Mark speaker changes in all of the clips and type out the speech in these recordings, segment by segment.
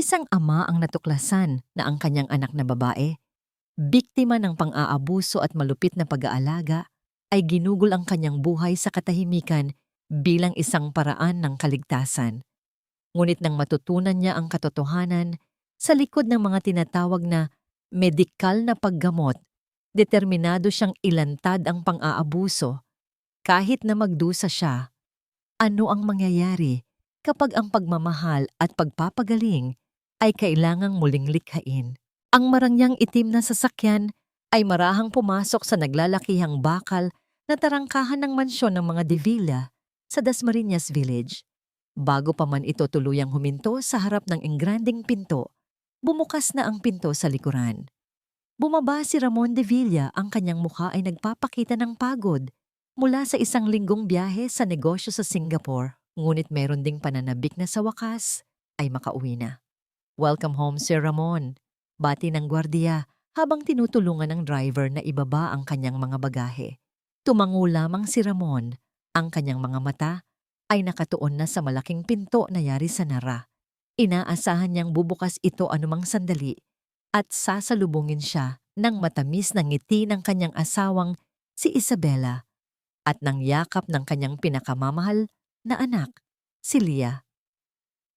Speaker 1: Isang ama ang natuklasan na ang kanyang anak na babae, biktima ng pang-aabuso at malupit na pag-aalaga, ay ginugol ang kanyang buhay sa katahimikan bilang isang paraan ng kaligtasan. Ngunit nang matutunan niya ang katotohanan, sa likod ng mga tinatawag na medikal na paggamot, determinado siyang ilantad ang pang-aabuso. Kahit na magdusa siya, ano ang mangyayari kapag ang pagmamahal at pagpapagaling ay kailangang muling likhain? Ang marangyang itim na sasakyan ay marahang pumasok sa naglalakihang bakal na tarangkahan ng mansyon ng mga De Villa sa Dasmariñas Village. Bago pa man ito tuluyang huminto sa harap ng engranding pinto, bumukas na ang pinto sa likuran. Bumaba si Ramon de Villa, ang kanyang mukha ay nagpapakita ng pagod mula sa isang linggong biyahe sa negosyo sa Singapore. Ngunit meron ding pananabik na sa wakas ay makauwi na. "Welcome home, Sir Ramon," bati ng gwardiya habang tinutulungan ng driver na ibaba ang kanyang mga bagahe. Tumango lamang si Ramon, ang kanyang mga mata ay nakatuon na sa malaking pinto na yari sa nara. Inaasahan niyang bubukas ito anumang sandali at sasalubungin siya ng matamis na ngiti ng kanyang asawang si Isabela at ng yakap ng kanyang pinakamamahal na anak, si Leah.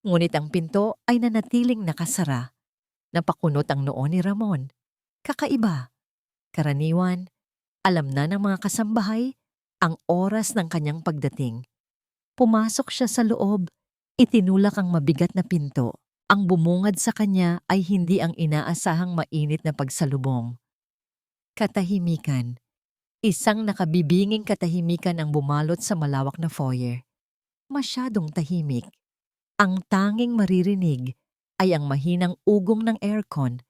Speaker 1: Ngunit ang pinto ay nanatiling nakasara. Napakunot ang noo ni Ramon. Kakaiba. Karaniwan, alam na ng mga kasambahay ang oras ng kanyang pagdating. Pumasok siya sa loob, itinulak ang mabigat na pinto. Ang bumungad sa kanya ay hindi ang inaasahang mainit na pagsalubong. Katahimikan. Isang nakabibinging katahimikan ang bumalot sa malawak na foyer. Masyadong tahimik. Ang tanging maririnig ay ang mahinang ugong ng aircon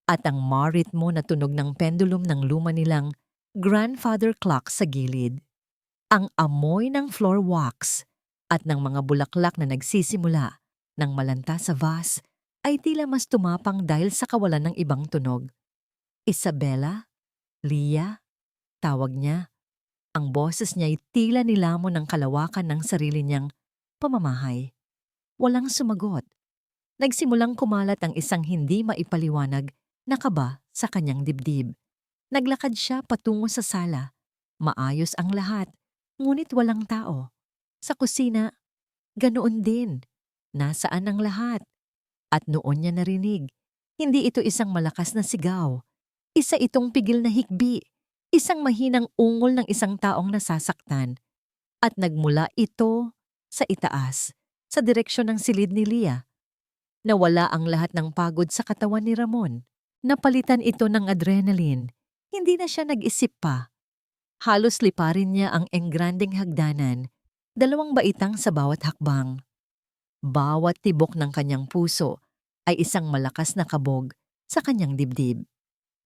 Speaker 1: at ang maritmo na tunog ng pendulum ng luma nilang grandfather clock sa gilid. Ang amoy ng floor wax at ng mga bulaklak na nagsisimula ng malanta sa vase ay tila mas tumapang dahil sa kawalan ng ibang tunog. "Isabela? Leah?" Tawag niya. Ang boses niya ay tila nilamon ng kalawakan ng sarili niyang pamamahay. Walang sumagot. Nagsimulang kumalat ang isang hindi maipaliwanag na kaba sa kanyang dibdib. Naglakad siya patungo sa sala. Maayos ang lahat, ngunit walang tao. Sa kusina, ganoon din. Nasaan ang lahat? At noon niya narinig. Hindi ito isang malakas na sigaw. Isa itong pigil na hikbi. Isang mahinang ungol ng isang taong nasasaktan. At nagmula ito sa itaas, sa direksyon ng silid ni Leah. Nawala ang lahat ng pagod sa katawan ni Ramon. Napalitan ito ng adrenaline. Hindi na siya nag-isip pa. Halos liparin niya ang engranding hagdanan, 2 baitang sa bawat hakbang. Bawat tibok ng kanyang puso ay isang malakas na kabog sa kanyang dibdib.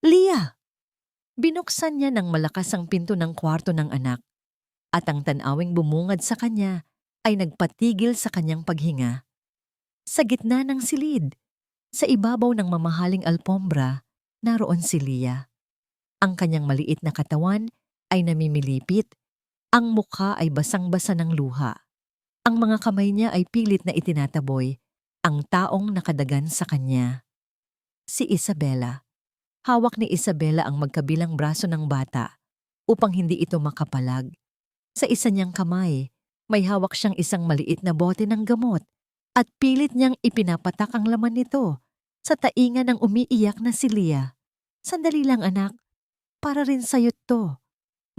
Speaker 1: "Leah!" Binuksan niya ng malakas ang pinto ng kwarto ng anak at ang tanawing bumungad sa kanya ay nagpatigil sa kanyang paghinga. Sa gitna ng silid, sa ibabaw ng mamahaling alpombra, naroon si Leah. Ang kanyang maliit na katawan ay namimilipit, ang mukha ay basang-basa ng luha. Ang mga kamay niya ay pilit na itinataboy ang taong nakadagan sa kanya. Si Isabela. Hawak ni Isabela ang magkabilang braso ng bata upang hindi ito makapalag. Sa isa niyang kamay, may hawak siyang isang maliit na bote ng gamot at pilit niyang ipinapatak ang laman nito sa tainga ng umiiyak na si Leah. "Sandali lang, anak. Para rin sa'yo to."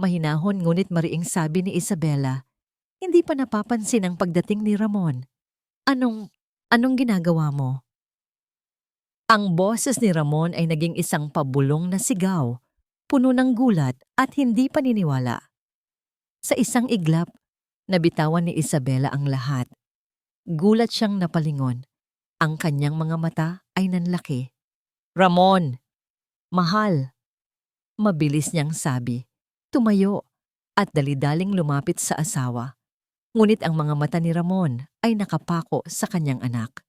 Speaker 1: Mahinahon ngunit mariing sabi ni Isabela. Hindi pa napapansin ang pagdating ni Ramon. Anong ginagawa mo?" Ang boses ni Ramon ay naging isang pabulong na sigaw, puno ng gulat at hindi paniniwala. Sa isang iglap, nabitawan ni Isabela ang lahat. Gulat siyang napalingon. Ang kanyang mga mata ay nanlaki. "Ramon! Mahal!" Mabilis niyang sabi. Tumayo at dalidaling lumapit sa asawa. Ngunit ang mga mata ni Ramon ay nakapako sa kanyang anak.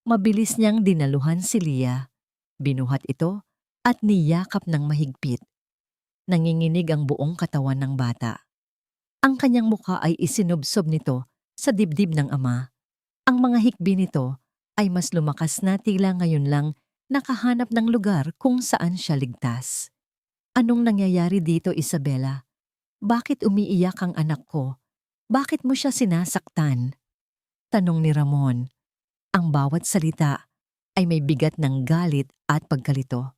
Speaker 1: Mabilis niyang dinaluhan si Leah. Binuhat ito at niyakap ng mahigpit. Nanginginig ang buong katawan ng bata. Ang kanyang mukha ay isinubsob nito sa dibdib ng ama. Ang mga hikbi nito ay mas lumakas na tila ngayon lang nakahanap ng lugar kung saan siya ligtas. Anong nangyayari dito, Isabela? Bakit umiiyak ang anak ko? Bakit mo siya sinasaktan? Tanong ni Ramon. Ang bawat salita ay may bigat ng galit at pagkalito.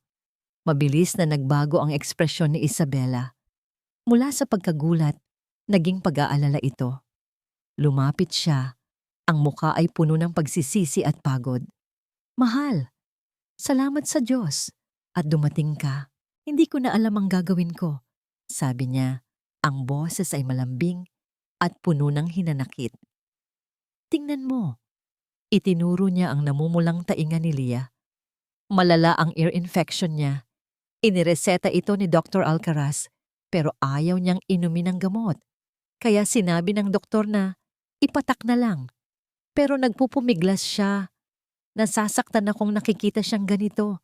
Speaker 1: Mabilis na nagbago ang ekspresyon ni Isabela. Mula sa pagkagulat, naging pag-aalala ito. Lumapit siya. Ang muka ay puno ng pagsisisi at pagod. Mahal, salamat sa Diyos at dumating ka. Hindi ko na alam ang gagawin ko. Sabi niya, ang boses ay malambing at puno ng hinanakit. Tingnan mo. Itinuro niya ang namumulang tainga ni Lia. Malala ang ear infection niya. Inireseta ito ni Dr. Alcaraz pero ayaw niyang inumin ng gamot. Kaya sinabi ng doktor na ipatak na lang. Pero nagpupumiglas siya. Nasasaktan akong nakikita siyang ganito.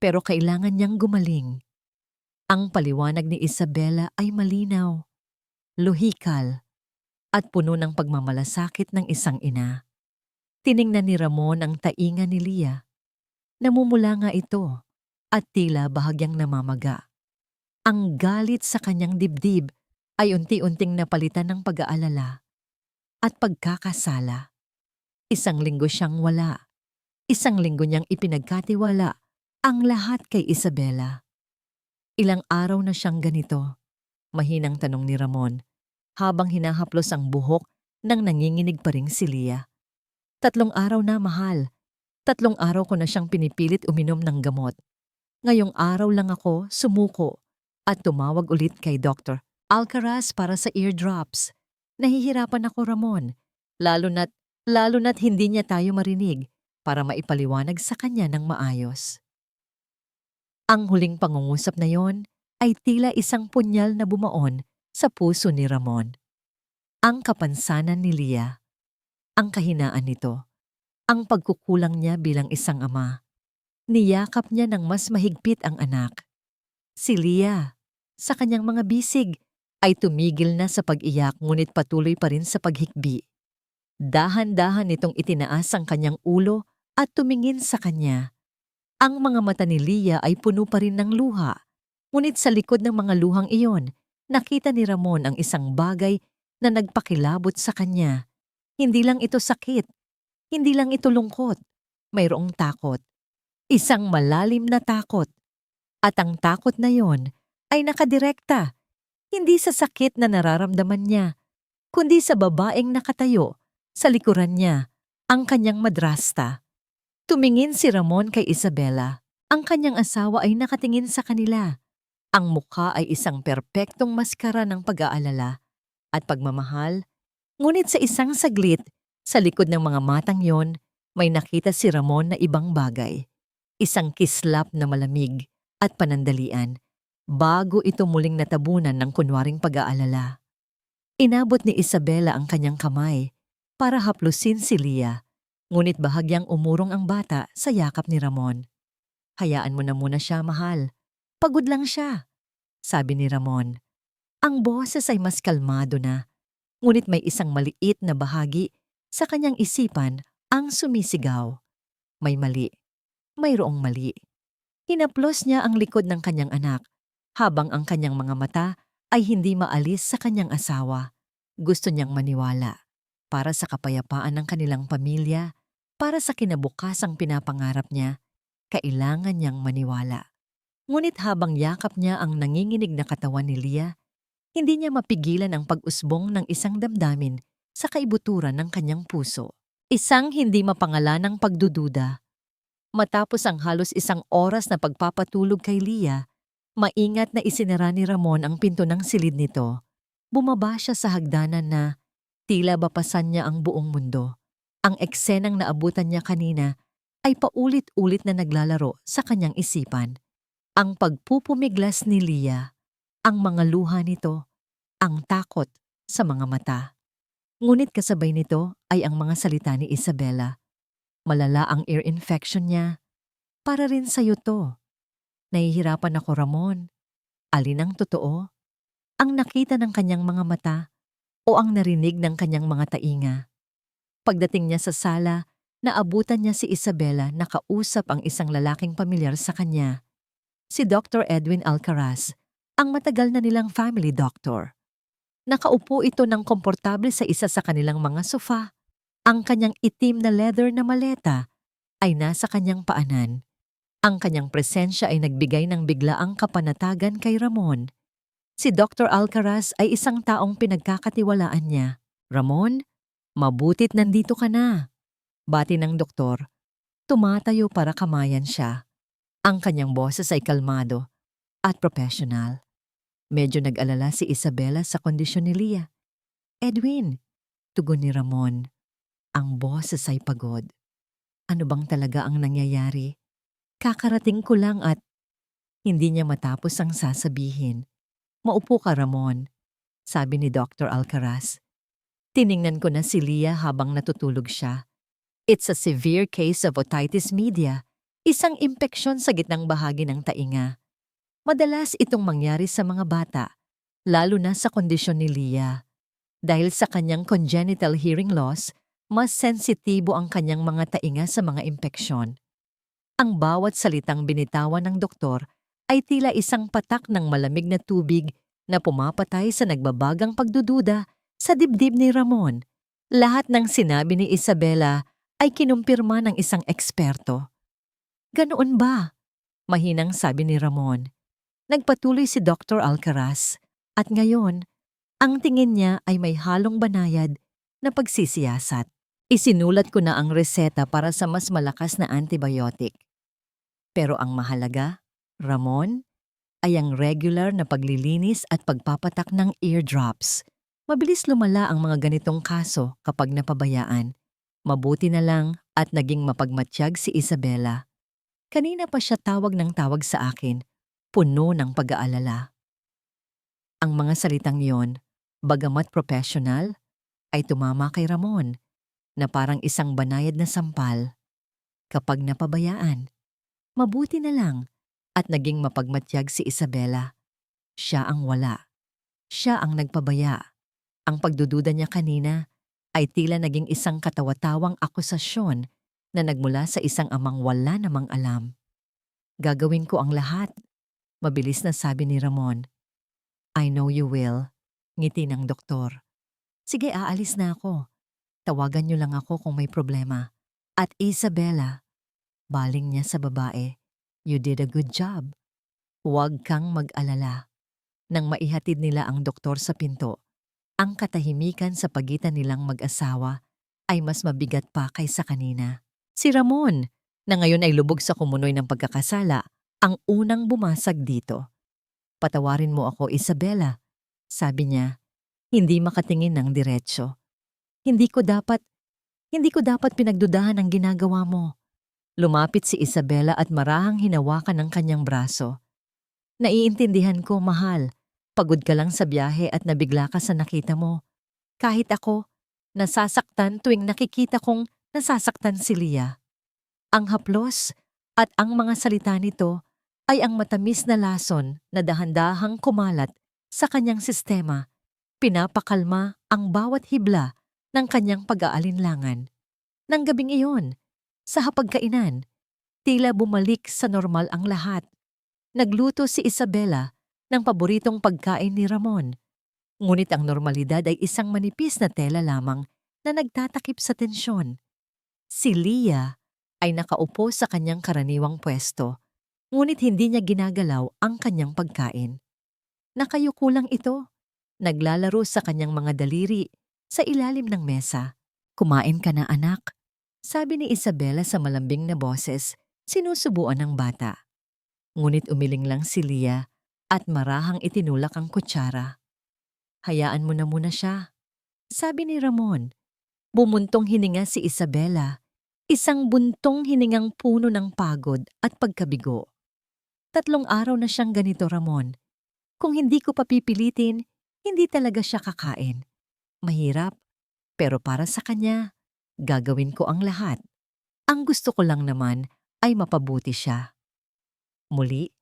Speaker 1: Pero kailangan niyang gumaling. Ang paliwanag ni Isabela ay malinaw, lohikal, at puno ng pagmamalasakit ng isang ina. Tiningnan ni Ramon ang tainga ni Lia. Namumula nga ito at tila bahagyang namamaga. Ang galit sa kanyang dibdib ay unti-unting napalitan ng pag-aalala at pagkakasala. Isang linggo siyang wala. Isang linggo niyang ipinagkatiwala ang lahat kay Isabela. Ilang araw na siyang ganito, mahinang tanong ni Ramon, habang hinahaplos ang buhok nang nanginginig pa ring si Lia. 3 araw na, mahal. 3 araw ko na siyang pinipilit uminom ng gamot. Ngayong araw lang ako sumuko at tumawag ulit kay Dr. Alcaraz para sa eardrops. Nahihirapan ako, Ramon, lalo na't hindi niya tayo marinig para maipaliwanag sa kanya ng maayos. Ang huling pangungusap na yon ay tila isang punyal na bumaon sa puso ni Ramon. Ang kapansanan ni Lia, ang kahinaan nito, ang pagkukulang niya bilang isang ama. Niyakap niya ng mas mahigpit ang anak. Si Lia, sa kanyang mga bisig, ay tumigil na sa pag-iyak ngunit patuloy pa rin sa paghikbi. Dahan-dahan nitong itinaas ang kanyang ulo at tumingin sa kanya. Ang mga mata ni Lia ay puno pa rin ng luha, ngunit sa likod ng mga luhang iyon, nakita ni Ramon ang isang bagay na nagpakilabot sa kanya. Hindi lang ito sakit, hindi lang ito lungkot, mayroong takot. Isang malalim na takot. At ang takot na yon ay nakadirekta, hindi sa sakit na nararamdaman niya, kundi sa babaeng nakatayo sa likuran niya, ang kanyang madrasta. Tumingin si Ramon kay Isabela. Ang kanyang asawa ay nakatingin sa kanila. Ang mukha ay isang perpektong maskara ng pag-aalala at pagmamahal. Ngunit sa isang saglit, sa likod ng mga matang yon, may nakita si Ramon na ibang bagay. Isang kislap na malamig at panandalian bago ito muling natabunan ng kunwaring pag-aalala. Inabot ni Isabela ang kanyang kamay para haplusin si Lia. Ngunit bahagyang umurong ang bata sa yakap ni Ramon. Hayaan mo na muna siya, mahal. Pagod lang siya, sabi ni Ramon. Ang boses ay mas kalmado na, ngunit may isang maliit na bahagi sa kanyang isipan ang sumisigaw. May mali. Mayroong mali. Hinaplos niya ang likod ng kanyang anak, habang ang kanyang mga mata ay hindi maalis sa kanyang asawa. Gusto niyang maniwala. Para sa kapayapaan ng kanilang pamilya, para sa kinabukasang pinapangarap niya, kailangan niyang maniwala. Ngunit habang yakap niya ang nanginginig na katawan ni Lia, hindi niya mapigilan ang pag-usbong ng isang damdamin sa kaibuturan ng kanyang puso. Isang hindi mapangalanang pagdududa. Matapos ang halos 1 oras na pagpapatulog kay Lia, maingat na isinara ni Ramon ang pinto ng silid nito. Bumaba siya sa hagdanan na tila bapasan niya ang buong mundo. Ang eksenang naabutan niya kanina ay paulit-ulit na naglalaro sa kanyang isipan. Ang pagpupumiglas ni Lia, ang mga luha nito, ang takot sa mga mata. Ngunit kasabay nito ay ang mga salita ni Isabela. Malala ang ear infection niya. Para rin sa'yo to. Nahihirapan ako, Ramon. Alin ang totoo? Ang nakita ng kanyang mga mata o ang narinig ng kanyang mga tainga? Pagdating niya sa sala, Naabutan niya si Isabela na kausap ang isang lalaking pamilyar sa kanya, si Dr. Edwin Alcaraz, ang matagal na nilang family doctor. Nakaupo ito ng komportable sa isa sa kanilang mga sofa. Ang kanyang itim na leather na maleta ay nasa kanyang paanan. Ang kanyang presensya ay nagbigay ng biglaang kapanatagan kay Ramon. Si Dr. Alcaraz ay isang taong pinagkakatiwalaan niya. "Ramon, mabutit nandito ka na." Bati ng doktor. Tumatayo para kamayan siya. Ang kanyang boses ay kalmado at professional. Medyo nag-alala si Isabela sa kondisyon ni Lia. "Edwin," tugon ni Ramon. Ang boses ay pagod. Ano bang talaga ang nangyayari? Kakarating ko lang at hindi niya matapos ang sasabihin. "Maupo ka, Ramon," sabi ni Dr. Alcaraz. Tiningnan ko na si Lia habang natutulog siya. It's a severe case of otitis media, isang impeksyon sa gitnang bahagi ng tainga. Madalas itong mangyari sa mga bata, lalo na sa kondisyon ni Lia. Dahil sa kanyang congenital hearing loss, mas sensitibo ang kanyang mga tainga sa mga impeksyon. Ang bawat salitang binitawan ng doktor ay tila isang patak ng malamig na tubig na pumapatay sa nagbabagang pagdududa sa dibdib ni Ramon. Lahat ng sinabi ni Isabela ay kinumpirma ng isang eksperto. "Ganoon ba?" Mahinang sabi ni Ramon. Nagpatuloy si Dr. Alcaraz at ngayon, ang tingin niya ay may halong banayad na pagsisiyasat. "Isinulat ko na ang reseta para sa mas malakas na antibiotic. Pero ang mahalaga, Ramon, ay ang regular na paglilinis at pagpapatak ng eardrops. Mabilis lumala ang mga ganitong kaso kapag napabayaan. Mabuti na lang at naging mapagmatyag si Isabela. Kanina pa siya tawag ng tawag sa akin, puno ng pag-aalala." Ang mga salitang yon, bagamat professional, ay tumama kay Ramon na parang isang banayad na sampal. Kapag napabayaan, mabuti na lang at naging mapagmatyag si Isabela. Siya ang wala. Siya ang nagpabaya. Ang pagdududa niya kanina ay tila naging isang katawa-tawang akusasyon na nagmula sa isang amang wala namang alam. "Gagawin ko ang lahat," mabilis na sabi ni Ramon. "I know you will," ngiti ng doktor. "Sige, aalis na ako. Tawagan niyo lang ako kung may problema." At Isabela, baling niya sa babae, "You did a good job. Huwag kang mag-alala." Nang maihatid nila ang doktor sa pinto, ang katahimikan sa pagitan nilang mag-asawa ay mas mabigat pa kaysa kanina. Si Ramon, na ngayon ay lubog sa kumunoy ng pagkakasala, ang unang bumasag dito. "Patawarin mo ako, Isabela," sabi niya, hindi makatingin ng diretsyo. Hindi ko dapat pinagdudahan ang ginagawa mo." Lumapit si Isabela at marahang hinawakan ng kanyang braso. "Naiintindihan ko, mahal. Pagod ka lang sa biyahe at nabigla ka sa nakita mo. Kahit ako, nasasaktan tuwing nakikita kong nasasaktan si Lia." Ang haplos at ang mga salita nito ay ang matamis na lason na dahan-dahang kumalat sa kanyang sistema. Pinapakalma ang bawat hibla ng kanyang pag-aalinlangan. Nang gabing iyon, sa hapagkainan, tila bumalik sa normal ang lahat. Nagluto si Isabela ng paboritong pagkain ni Ramon. Ngunit ang normalidad ay isang manipis na tela lamang na nagtatakip sa tensyon. Si Lia ay nakaupo sa kanyang karaniwang pwesto, ngunit hindi niya ginagalaw ang kanyang pagkain. Nakayuko lang ito, naglalaro sa kanyang mga daliri sa ilalim ng mesa. "Kumain ka na, anak," sabi ni Isabela sa malambing na boses, sinusubuan ng bata. Ngunit umiling lang si Lia at marahang itinulak ang kutsara. "Hayaan mo na muna siya," sabi ni Ramon. Bumuntong hininga si Isabela, isang buntong hiningang puno ng pagod at pagkabigo. "3 araw na siyang ganito, Ramon. Kung hindi ko papipilitin, hindi talaga siya kakain. Mahirap, pero para sa kanya, gagawin ko ang lahat. Ang gusto ko lang naman ay mapabuti siya." Muli,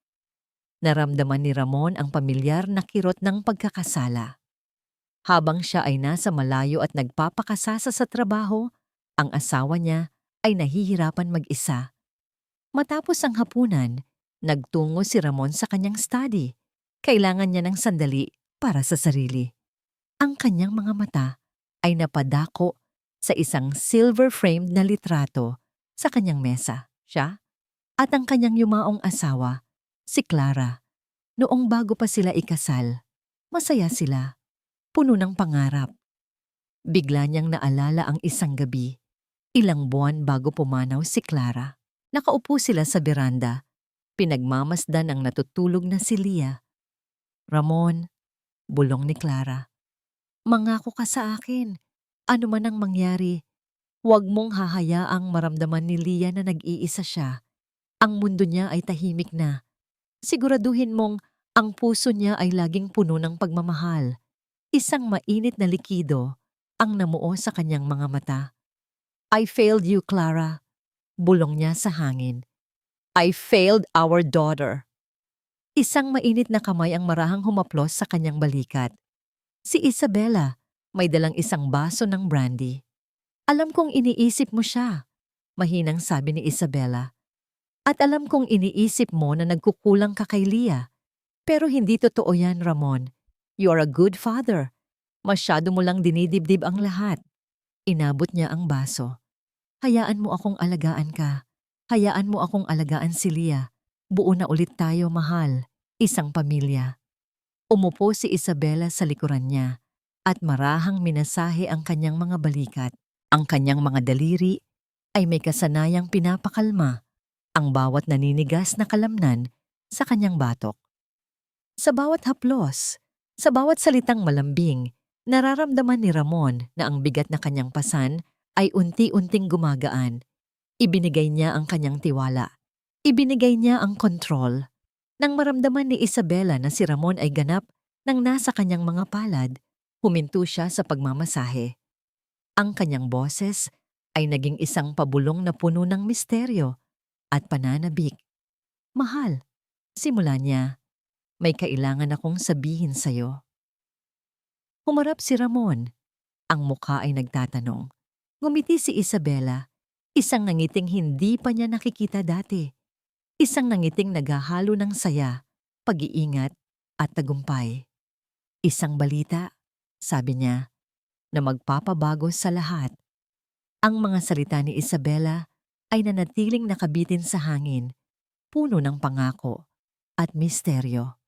Speaker 1: naramdaman ni Ramon ang pamilyar na kirot ng pagkakasala. Habang siya ay nasa malayo at nagpapakasasa sa trabaho, ang asawa niya ay nahihirapan mag-isa. Matapos ang hapunan, nagtungo si Ramon sa kanyang study. Kailangan niya ng sandali para sa sarili. Ang kanyang mga mata ay napadako sa isang silver-framed na litrato sa kanyang mesa. Siya at ang kanyang yumaong asawa, si Clara. Noong bago pa sila ikasal, masaya sila, puno ng pangarap. Bigla niyang naalala ang isang gabi, ilang buwan bago pumanaw si Clara. Nakaupo sila sa beranda, pinagmamasdan ang natutulog na si Leah. Ramon, bulong ni Clara, mangako ka sa akin. Ano man ang mangyari, huwag mong hahayaang maramdaman ni Leah na nag-iisa siya. Ang mundo niya ay tahimik na. Siguraduhin mong ang puso niya ay laging puno ng pagmamahal. Isang mainit na likido ang namuo sa kanyang mga mata. I failed you, Clara. Bulong niya sa hangin. I failed our daughter. Isang mainit na kamay ang marahang humaplos sa kanyang balikat. Si Isabella, may dalang isang baso ng brandy. Alam kong iniisip mo siya, mahinang sabi ni Isabella. At alam kong iniisip mo na nagkukulang ka kay Leah. Pero hindi totoo yan, Ramon. You are a good father. Masyado mo lang dinidibdib ang lahat. Inabot niya ang baso. Hayaan mo akong alagaan ka. Hayaan mo akong alagaan si Leah. Buo na ulit tayo, mahal. Isang pamilya. Umupo si Isabella sa likuran niya at marahang minasahe ang kanyang mga balikat. Ang kanyang mga daliri ay may kasanayang pinapakalma ang bawat naninigas na kalamnan sa kanyang batok. Sa bawat haplos, sa bawat salitang malambing, nararamdaman ni Ramon na ang bigat na kanyang pasan ay unti-unting gumagaan. Ibinigay niya ang kanyang tiwala. Ibinigay niya ang kontrol. Nang maramdaman ni Isabella na si Ramon ay ganap nang nasa kanyang mga palad, huminto siya sa pagmamasahe. Ang kanyang boses ay naging isang pabulong na puno ng misteryo at pananabik. Mahal, simula niya, may kailangan akong sabihin sa'yo. Humarap si Ramon. Ang mukha ay nagtatanong. Ngumiti si Isabella, isang nangiting hindi pa niya nakikita dati. Isang nangiting naghahalo ng saya, pag-iingat at tagumpay. Isang balita, sabi niya, na magpapabago sa lahat. Ang mga salita ni Isabella ay nanatiling nakabitin sa hangin, puno ng pangako at misteryo.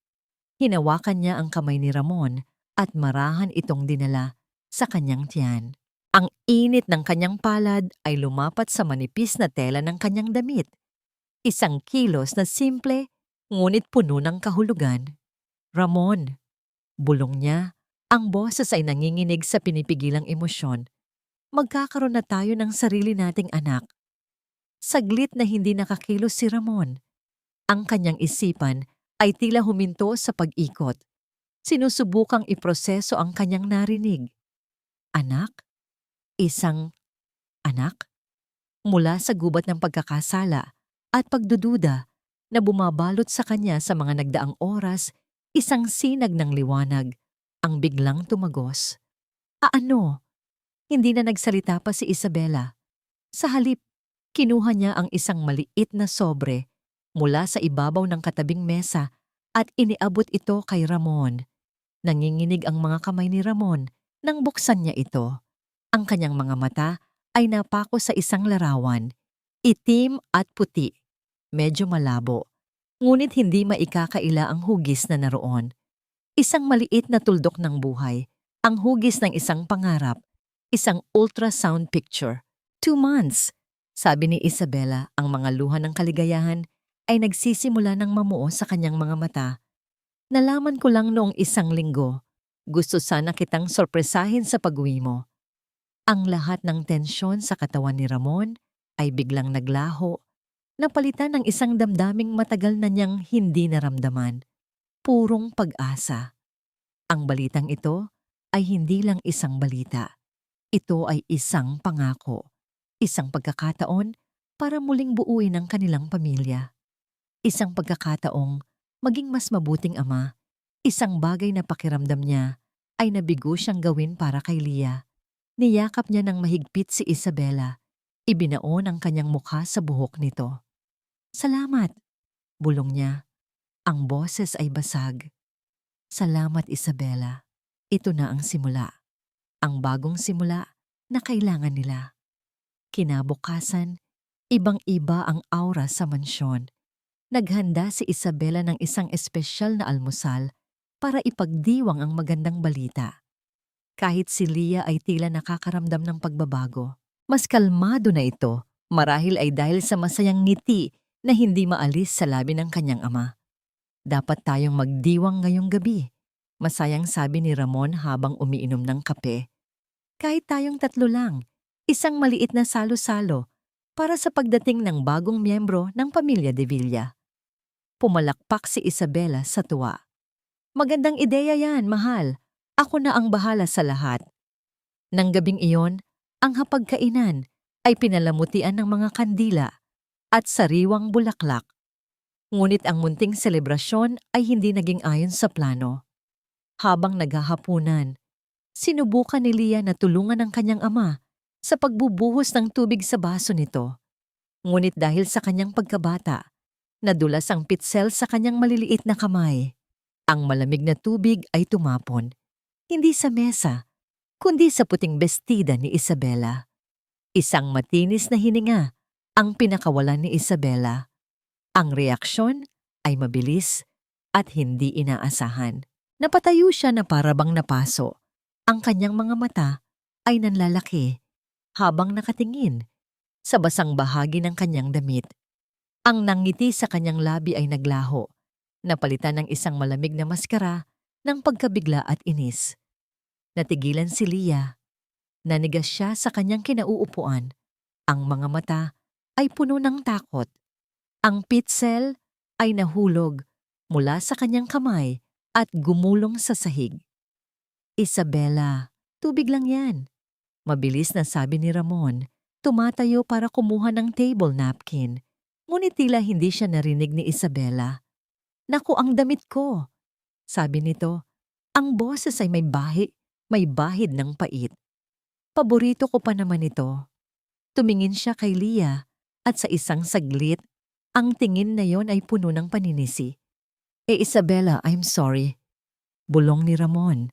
Speaker 1: Hinawakan niya ang kamay ni Ramon at marahan itong dinala sa kanyang tiyan. Ang init ng kanyang palad ay lumapat sa manipis na tela ng kanyang damit. Isang kilos na simple, ngunit puno ng kahulugan. Ramon, bulong niya, ang boses ay nanginginig sa pinipigilang emosyon. Magkakaroon na tayo ng sarili nating anak. Saglit na hindi nakakilos si Ramon. Ang kanyang isipan ay tila huminto sa pag-ikot. Sinusubukang iproseso ang kanyang narinig. Anak? Isang anak? Mula sa gubat ng pagkakasala at pagdududa na bumabalot sa kanya sa mga nagdaang oras, isang sinag ng liwanag ang biglang tumagos. Ano? Hindi na nagsalita pa si Isabella. Sa halip, kinuha niya ang isang maliit na sobre mula sa ibabaw ng katabing mesa at iniabot ito kay Ramon. Nanginginig ang mga kamay ni Ramon nang buksan niya ito. Ang kanyang mga mata ay napako sa isang larawan, itim at puti, medyo malabo, ngunit hindi maikakaila ang hugis na naroon. Isang maliit na tuldok ng buhay, ang hugis ng isang pangarap, isang ultrasound picture. 2 months, sabi ni Isabella, ang mga luha ng kaligayahan ay nagsisimula ng mamuo sa kanyang mga mata. Nalaman ko lang noong 1 linggo. Gusto sana kitang sorpresahin sa pag-uwi mo. Ang lahat ng tensyon sa katawan ni Ramon ay biglang naglaho, napalitan ng isang damdaming matagal na niyang hindi naramdaman. Purong pag-asa. Ang balitang ito ay hindi lang isang balita. Ito ay isang pangako. Isang pagkakataon para muling buuin ang kanilang pamilya. Isang pagkakataong maging mas mabuting ama. Isang bagay na pakiramdam niya ay nabigo siyang gawin para kay Leah. Niyakap niya ng mahigpit si Isabella. Ibinaon ang kanyang mukha sa buhok nito. Salamat, bulong niya. Ang boses ay basag. Salamat, Isabela. Ito na ang simula. Ang bagong simula na kailangan nila. Kinabukasan, ibang-iba ang aura sa mansyon. Naghanda si Isabela ng isang espesyal na almusal para ipagdiwang ang magandang balita. Kahit si Leah ay tila nakakaramdam ng pagbabago, mas kalmado na ito marahil ay dahil sa masayang ngiti na hindi maalis sa labi ng kanyang ama. Dapat tayong magdiwang ngayong gabi, masayang sabi ni Ramon habang umiinom ng kape. Kahit tayong tatlo lang, isang maliit na salo-salo para sa pagdating ng bagong miyembro ng pamilya De Villa. Pumalakpak si Isabela sa tuwa. Magandang ideya yan, mahal. Ako na ang bahala sa lahat. Nang gabing iyon, ang hapagkainan ay pinalamutian ng mga kandila at sariwang bulaklak. Ngunit ang munting selebrasyon ay hindi naging ayon sa plano. Habang naghahapunan, sinubukan ni Leah na tulungan ang kanyang ama sa pagbubuhos ng tubig sa baso nito. Ngunit dahil sa kanyang pagkabata, nadulas ang pitsel sa kanyang maliliit na kamay. Ang malamig na tubig ay tumapon, hindi sa mesa, kundi sa puting bestida ni Isabela. Isang matinis na hininga ang pinakawalan ni Isabela. Ang reaksyon ay mabilis at hindi inaasahan. Napatayo siya na parabang napaso. Ang kanyang mga mata ay nanlalaki habang nakatingin sa basang bahagi ng kanyang damit. Ang nangiti sa kanyang labi ay naglaho, napalitan ng isang malamig na maskara ng pagkabigla at inis. Natigilan si Leah. Nanigas siya sa kanyang kinauupuan. Ang mga mata ay puno ng takot. Ang pitsel ay nahulog mula sa kanyang kamay at gumulong sa sahig. Isabela, tubig lang yan. Mabilis na sabi ni Ramon, tumatayo para kumuha ng table napkin. Ngunit tila hindi siya narinig ni Isabela. Naku, ang damit ko, sabi nito. Ang boses ay may bahid ng pait. Paborito ko pa naman ito. Tumingin siya kay Leah at sa isang saglit, ang tingin na yon ay puno ng paninisi. Isabela, I'm sorry. Bulong ni Ramon.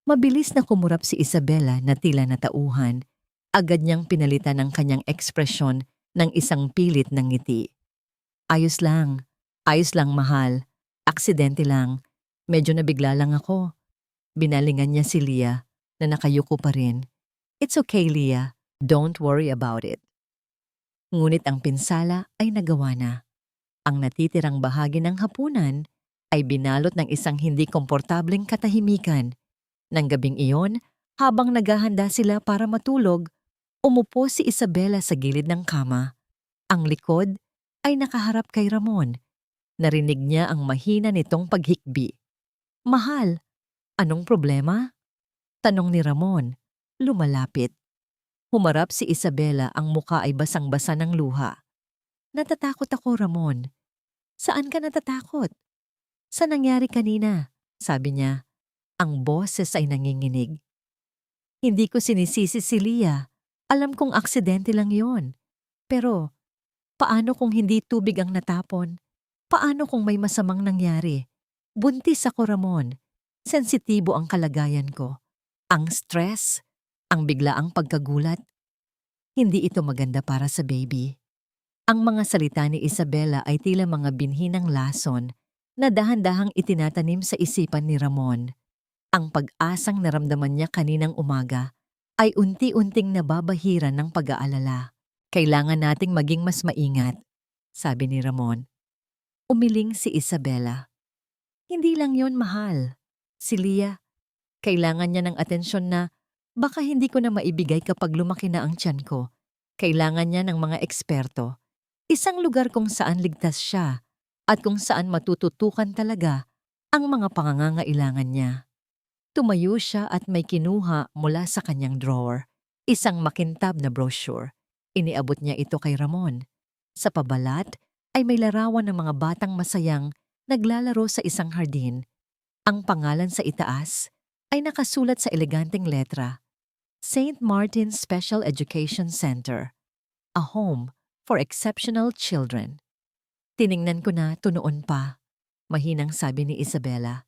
Speaker 1: Mabilis na kumurap si Isabela na tila natauhan. Agad niyang pinalitan ang kanyang ekspresyon ng isang pilit ng ngiti. Ayos lang mahal. Aksidente lang. Medyo nabigla lang ako. Binalingan niya si Leah na nakayuko pa rin. It's okay, Leah. Don't worry about it. Ngunit ang pinsala ay nagawa na. Ang natitirang bahagi ng hapunan ay binalot ng isang hindi komportableng katahimikan. Nang gabing iyon, habang naghahanda sila para matulog, umupo si Isabela sa gilid ng kama. Ang likod ay nakaharap kay Ramon. Narinig niya ang mahina nitong paghikbi. Mahal, anong problema? Tanong ni Ramon. Lumalapit. Humarap si Isabela, ang muka ay basang-basa ng luha. Natatakot ako, Ramon. Saan ka natatakot? Sa nangyari kanina, sabi niya. Ang boses ay nanginginig. Hindi ko sinisisi si Leah. Alam kong aksidente lang yon. Pero, paano kung hindi tubig ang natapon? Paano kung may masamang nangyari? Buntis ako, Ramon. Sensitibo ang kalagayan ko. Ang stress, ang biglaang pagkagulat. Hindi ito maganda para sa baby. Ang mga salita ni Isabela ay tila mga binhi ng lason na dahan-dahang itinatanim sa isipan ni Ramon. Ang pag-asang naramdaman niya kaninang umaga ay unti-unting nababahiran ng pag-aalala. Kailangan nating maging mas maingat, sabi ni Ramon. Umiling si Isabela. Hindi lang yon, mahal. Si Leah, kailangan niya ng atensyon na baka hindi ko na maibigay kapag lumaki na ang tiyan ko. Kailangan niya ng mga eksperto. Isang lugar kung saan ligtas siya at kung saan matututukan talaga ang mga pangangailangan niya. Tumayo siya at may kinuha mula sa kanyang drawer. Isang makintab na brochure. Iniabot niya ito kay Ramon. Sa pabalat ay may larawan ng mga batang masayang naglalaro sa isang hardin. Ang pangalan sa itaas ay nakasulat sa eleganteng letra, St. Martin's Special Education Center. a home for exceptional children. Tiningnan ko na tunoon pa. Mahinang sabi ni Isabela.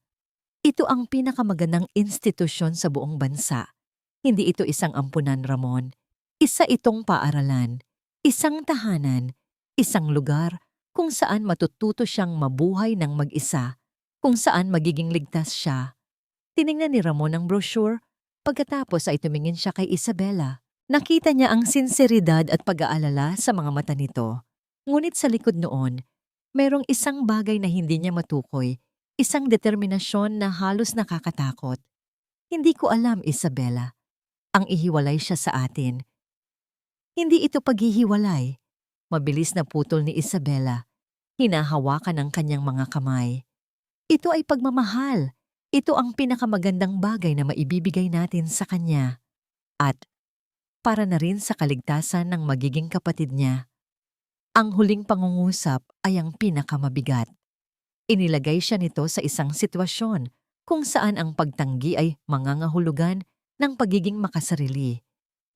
Speaker 1: Ito ang pinakamagandang institusyon sa buong bansa. Hindi ito isang ampunan, Ramon. Isa itong paaralan, isang tahanan, isang lugar kung saan matututo siyang mabuhay ng mag-isa, kung saan magiging ligtas siya. Tiningnan ni Ramon ang brochure, pagkatapos ay tumingin siya kay Isabela. Nakita niya ang sinseridad at pag-aalala sa mga mata nito. Ngunit sa likod noon, mayroong isang bagay na hindi niya matukoy, isang determinasyon na halos nakakatakot. Hindi ko alam, Isabela. Ang ihiwalay siya sa atin. Hindi ito paghihiwalay. Mabilis na putol ni Isabela. Hinahawakan ang kanyang mga kamay. Ito ay pagmamahal. Ito ang pinakamagandang bagay na maibibigay natin sa kanya. At para na rin sa kaligtasan ng magiging kapatid niya. Ang huling pangungusap ay ang pinakamabigat. Inilagay siya nito sa isang sitwasyon kung saan ang pagtanggi ay mangangahulugan ng pagiging makasarili,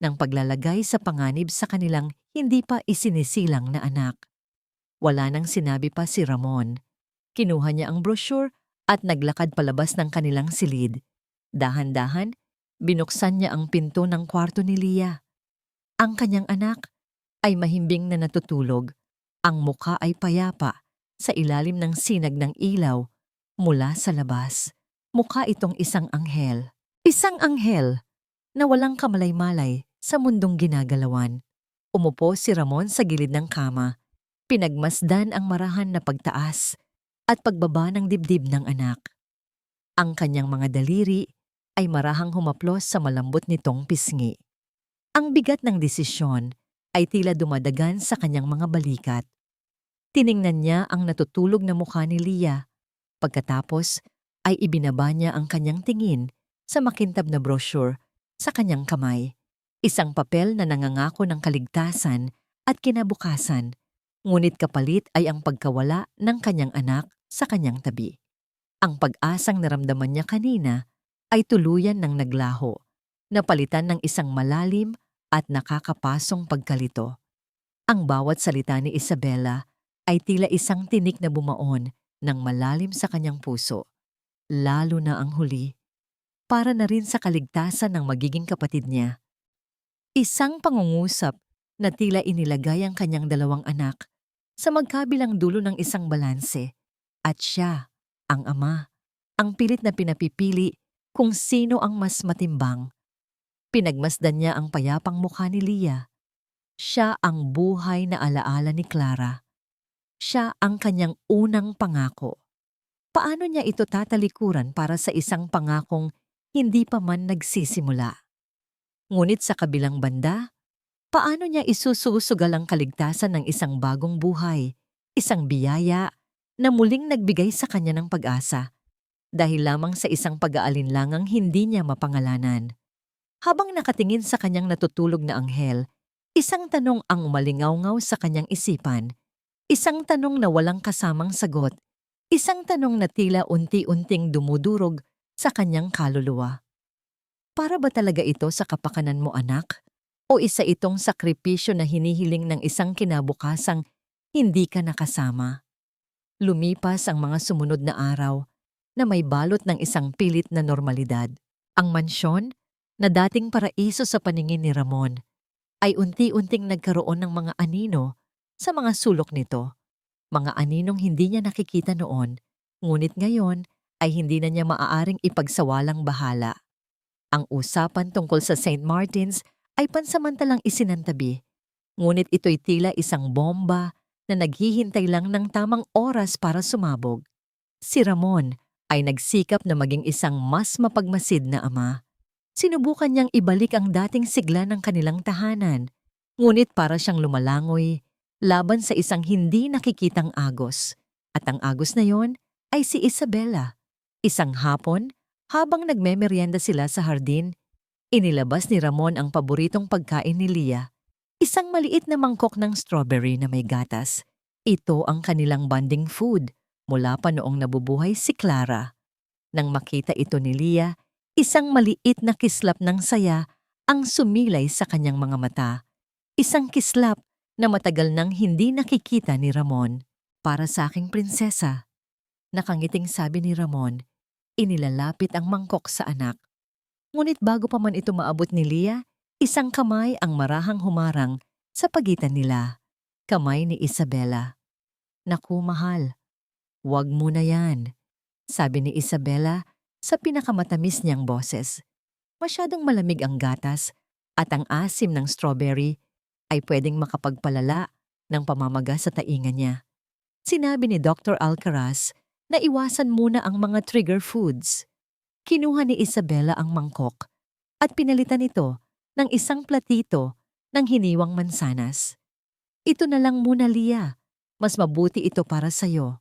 Speaker 1: ng paglalagay sa panganib sa kanilang hindi pa isinisilang na anak. Wala nang sinabi pa si Ramon. Kinuha niya ang brochure at naglakad palabas ng kanilang silid. Dahan-dahan, binuksan niya ang pinto ng kwarto ni Lia. Ang kanyang anak ay mahimbing na natutulog. Ang mukha ay payapa sa ilalim ng sinag ng ilaw mula sa labas. Mukha itong isang anghel. Isang anghel na walang kamalay-malay sa mundong ginagalawan. Umupo si Ramon sa gilid ng kama. Pinagmasdan ang marahan na pagtaas at pagbaba ng dibdib ng anak. Ang kanyang mga daliri ay marahang humaplos sa malambot nitong pisngi. Ang bigat ng desisyon ay tila dumadagan sa kanyang mga balikat. Tiningnan niya ang natutulog na mukha ni Lia. Pagkatapos ay ibinaba niya ang kanyang tingin sa makintab na brochure sa kanyang kamay. Isang papel na nangangako ng kaligtasan at kinabukasan. Ngunit kapalit ay ang pagkawala ng kanyang anak sa kanyang tabi. Ang pag-asang naramdaman niya kanina ay tuluyan ng naglaho, napalitan ng isang malalim at nakakapasong pagkalito. Ang bawat salita ni Isabela ay tila isang tinik na bumaon ng malalim sa kanyang puso, lalo na ang huli, para na rin sa kaligtasan ng magiging kapatid niya. Isang pangungusap na tila inilagay ang kanyang dalawang anak sa magkabilang dulo ng isang balanse, at siya, ang ama, ang pilit na pinapipili kung sino ang mas matimbang. Pinagmasdan niya ang payapang mukha ni Lia. Siya ang buhay na alaala ni Clara. Siya ang kanyang unang pangako. Paano niya ito tatalikuran para sa isang pangakong hindi pa man nagsisimula? Ngunit sa kabilang banda, paano niya isususugal ang kaligtasan ng isang bagong buhay, isang biyaya na muling nagbigay sa kanya ng pag-asa, dahil lamang sa isang pag-aalinlangang hindi niya mapangalanan? Habang nakatingin sa kanyang natutulog na anghel, isang tanong ang umalingaw-ngaw sa kanyang isipan, isang tanong na walang kasamang sagot, isang tanong na tila unti-unting dumudurog sa kanyang kaluluwa. Para ba talaga ito sa kapakanan mo, anak? O isa itong sakripisyo na hinihiling ng isang kinabukasang hindi ka nakasama? Lumipas ang mga sumunod na araw na may balot ng isang pilit na normalidad. Ang mansyon, na dating paraiso sa paningin ni Ramon, ay unti-unting nagkaroon ng mga anino sa mga sulok nito. Mga aninong hindi niya nakikita noon, ngunit ngayon ay hindi na niya maaaring ipagsawalang bahala. Ang usapan tungkol sa St. Martin's ay pansamantalang isinantabi, ngunit ito'y tila isang bomba na naghihintay lang ng tamang oras para sumabog. Si Ramon ay nagsikap na maging isang mas mapagmasid na ama. Sinubukan niyang ibalik ang dating sigla ng kanilang tahanan, ngunit para siyang lumalangoy laban sa isang hindi nakikitang agos. At ang agos na yon ay si Isabela. Isang hapon, habang nagmemeryenda sila sa hardin, inilabas ni Ramon ang paboritong pagkain ni Lia, isang maliit na mangkok ng strawberry na may gatas. Ito ang kanilang bonding food mula pa noong nabubuhay si Clara. Nang makita ito ni Lia, isang maliit na kislap ng saya ang sumilay sa kanyang mga mata. Isang kislap na matagal nang hindi nakikita ni Ramon. Para sa aking prinsesa, nakangiting sabi ni Ramon, inilalapit ang mangkok sa anak. Ngunit bago pa man ito maabot ni Leah, isang kamay ang marahang humarang sa pagitan nila. Kamay ni Isabela. Naku, mahal, wag mo na yan, sabi ni Isabela sa pinakamatamis niyang boses. Masyadong malamig ang gatas at ang asim ng strawberry ay pwedeng makapagpalala ng pamamaga sa tainga niya. Sinabi ni Dr. Alcaraz na iwasan muna ang mga trigger foods. Kinuha ni Isabela ang mangkok at pinalitan ito ng isang platito ng hiniwang mansanas. Ito na lang muna, Leah. Mas mabuti ito para sa'yo.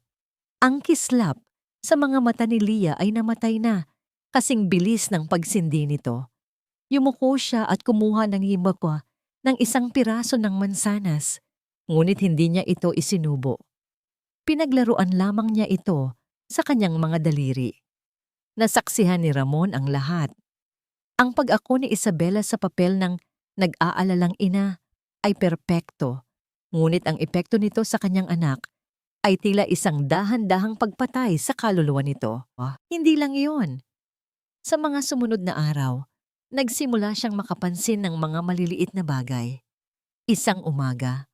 Speaker 1: Ang kislap sa mga mata ni Leah ay namatay na, kasing bilis ng pagsindi nito. Yumuko siya at kumuha ng himokwa ng isang piraso ng mansanas, ngunit hindi niya ito isinubo. Pinaglaruan lamang niya ito sa kanyang mga daliri. Nasaksihan ni Ramon ang lahat. Ang pag-ako ni Isabela sa papel ng nag-aalalang ina ay perpekto, ngunit ang epekto nito sa kanyang anak ay tila isang dahan-dahang pagpatay sa kaluluwa nito. Hindi lang iyon. Sa mga sumunod na araw, nagsimula siyang makapansin ng mga maliliit na bagay. Isang umaga,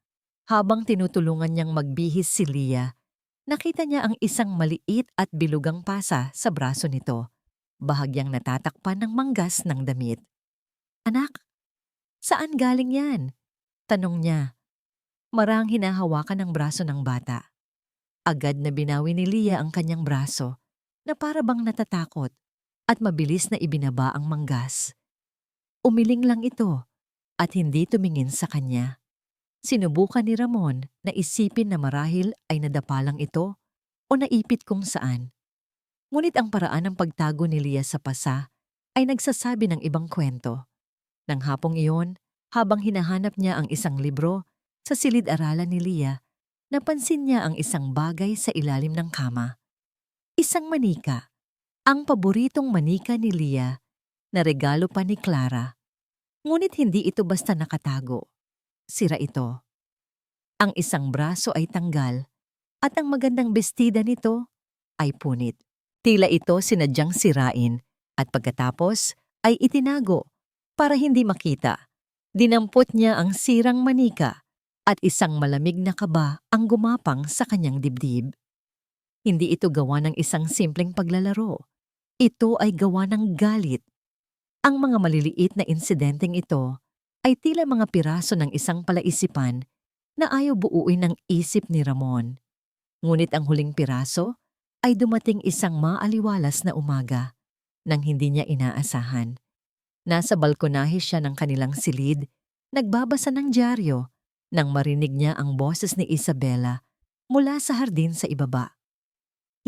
Speaker 1: habang tinutulungan niyang magbihis si Leah, nakita niya ang isang maliit at bilugang pasa sa braso nito, bahagyang natatakpan ng manggas ng damit. Anak, saan galing yan? Tanong niya. Marang hinahawakan ng braso ng bata. Agad na binawi ni Leah ang kanyang braso na para bang natatakot at mabilis na ibinaba ang manggas. Umiling lang ito at hindi tumingin sa kanya. Sinubukan ni Ramon na isipin na marahil ay nadapa lang ito o naipit kung saan. Ngunit ang paraan ng pagtago ni Leah sa pasa ay nagsasabi ng ibang kwento. Nang hapong iyon, habang hinahanap niya ang isang libro sa silid-aralan ni Leah, napansin niya ang isang bagay sa ilalim ng kama. Isang manika, ang paboritong manika ni Leah na regalo pa ni Clara. Ngunit hindi ito basta nakatago. Sira ito. Ang isang braso ay tanggal at ang magandang bestida nito ay punit. Tila ito sinadyang sirain at pagkatapos ay itinago para hindi makita. Dinampot niya ang sirang manika at isang malamig na kaba ang gumapang sa kanyang dibdib. Hindi ito gawa ng isang simpleng paglalaro. Ito ay gawa ng galit. Ang mga maliliit na insidenteng ito ay tila mga piraso ng isang palaisipan na ayaw buuin ng isip ni Ramon. Ngunit ang huling piraso ay dumating isang maaliwalas na umaga nang hindi niya inaasahan. Nasa balkonahe siya ng kanilang silid, nagbabasa ng dyaryo nang marinig niya ang boses ni Isabela mula sa hardin sa ibaba.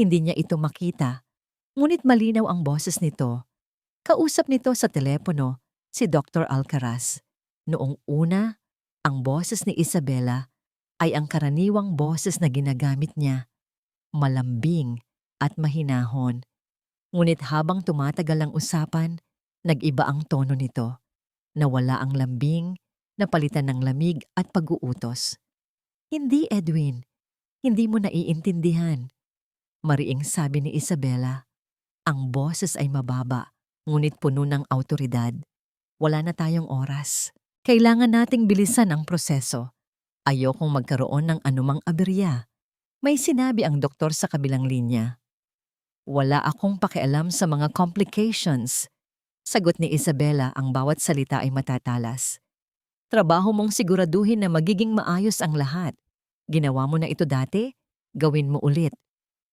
Speaker 1: Hindi niya ito makita, ngunit malinaw ang boses nito. Kausap nito sa telepono si Dr. Alcaraz. Noong una, ang boses ni Isabela ay ang karaniwang boses na ginagamit niya, malambing at mahinahon. Ngunit habang tumatagal ang usapan, nag-iba ang tono nito. Nawala ang lambing, napalitan ng lamig at pag-uutos. Hindi, Edwin. Hindi mo naiintindihan. Mariing sabi ni Isabela. Ang boses ay mababa, ngunit puno ng awtoridad. Wala na tayong oras. Kailangan nating bilisan ang proseso. Ayokong magkaroon ng anumang aberya. May sinabi ang doktor sa kabilang linya. Wala akong pakialam sa mga complications. Sagot ni Isabela, ang bawat salita ay matatalas. Trabaho mong siguraduhin na magiging maayos ang lahat. Ginawa mo na ito dati, gawin mo ulit.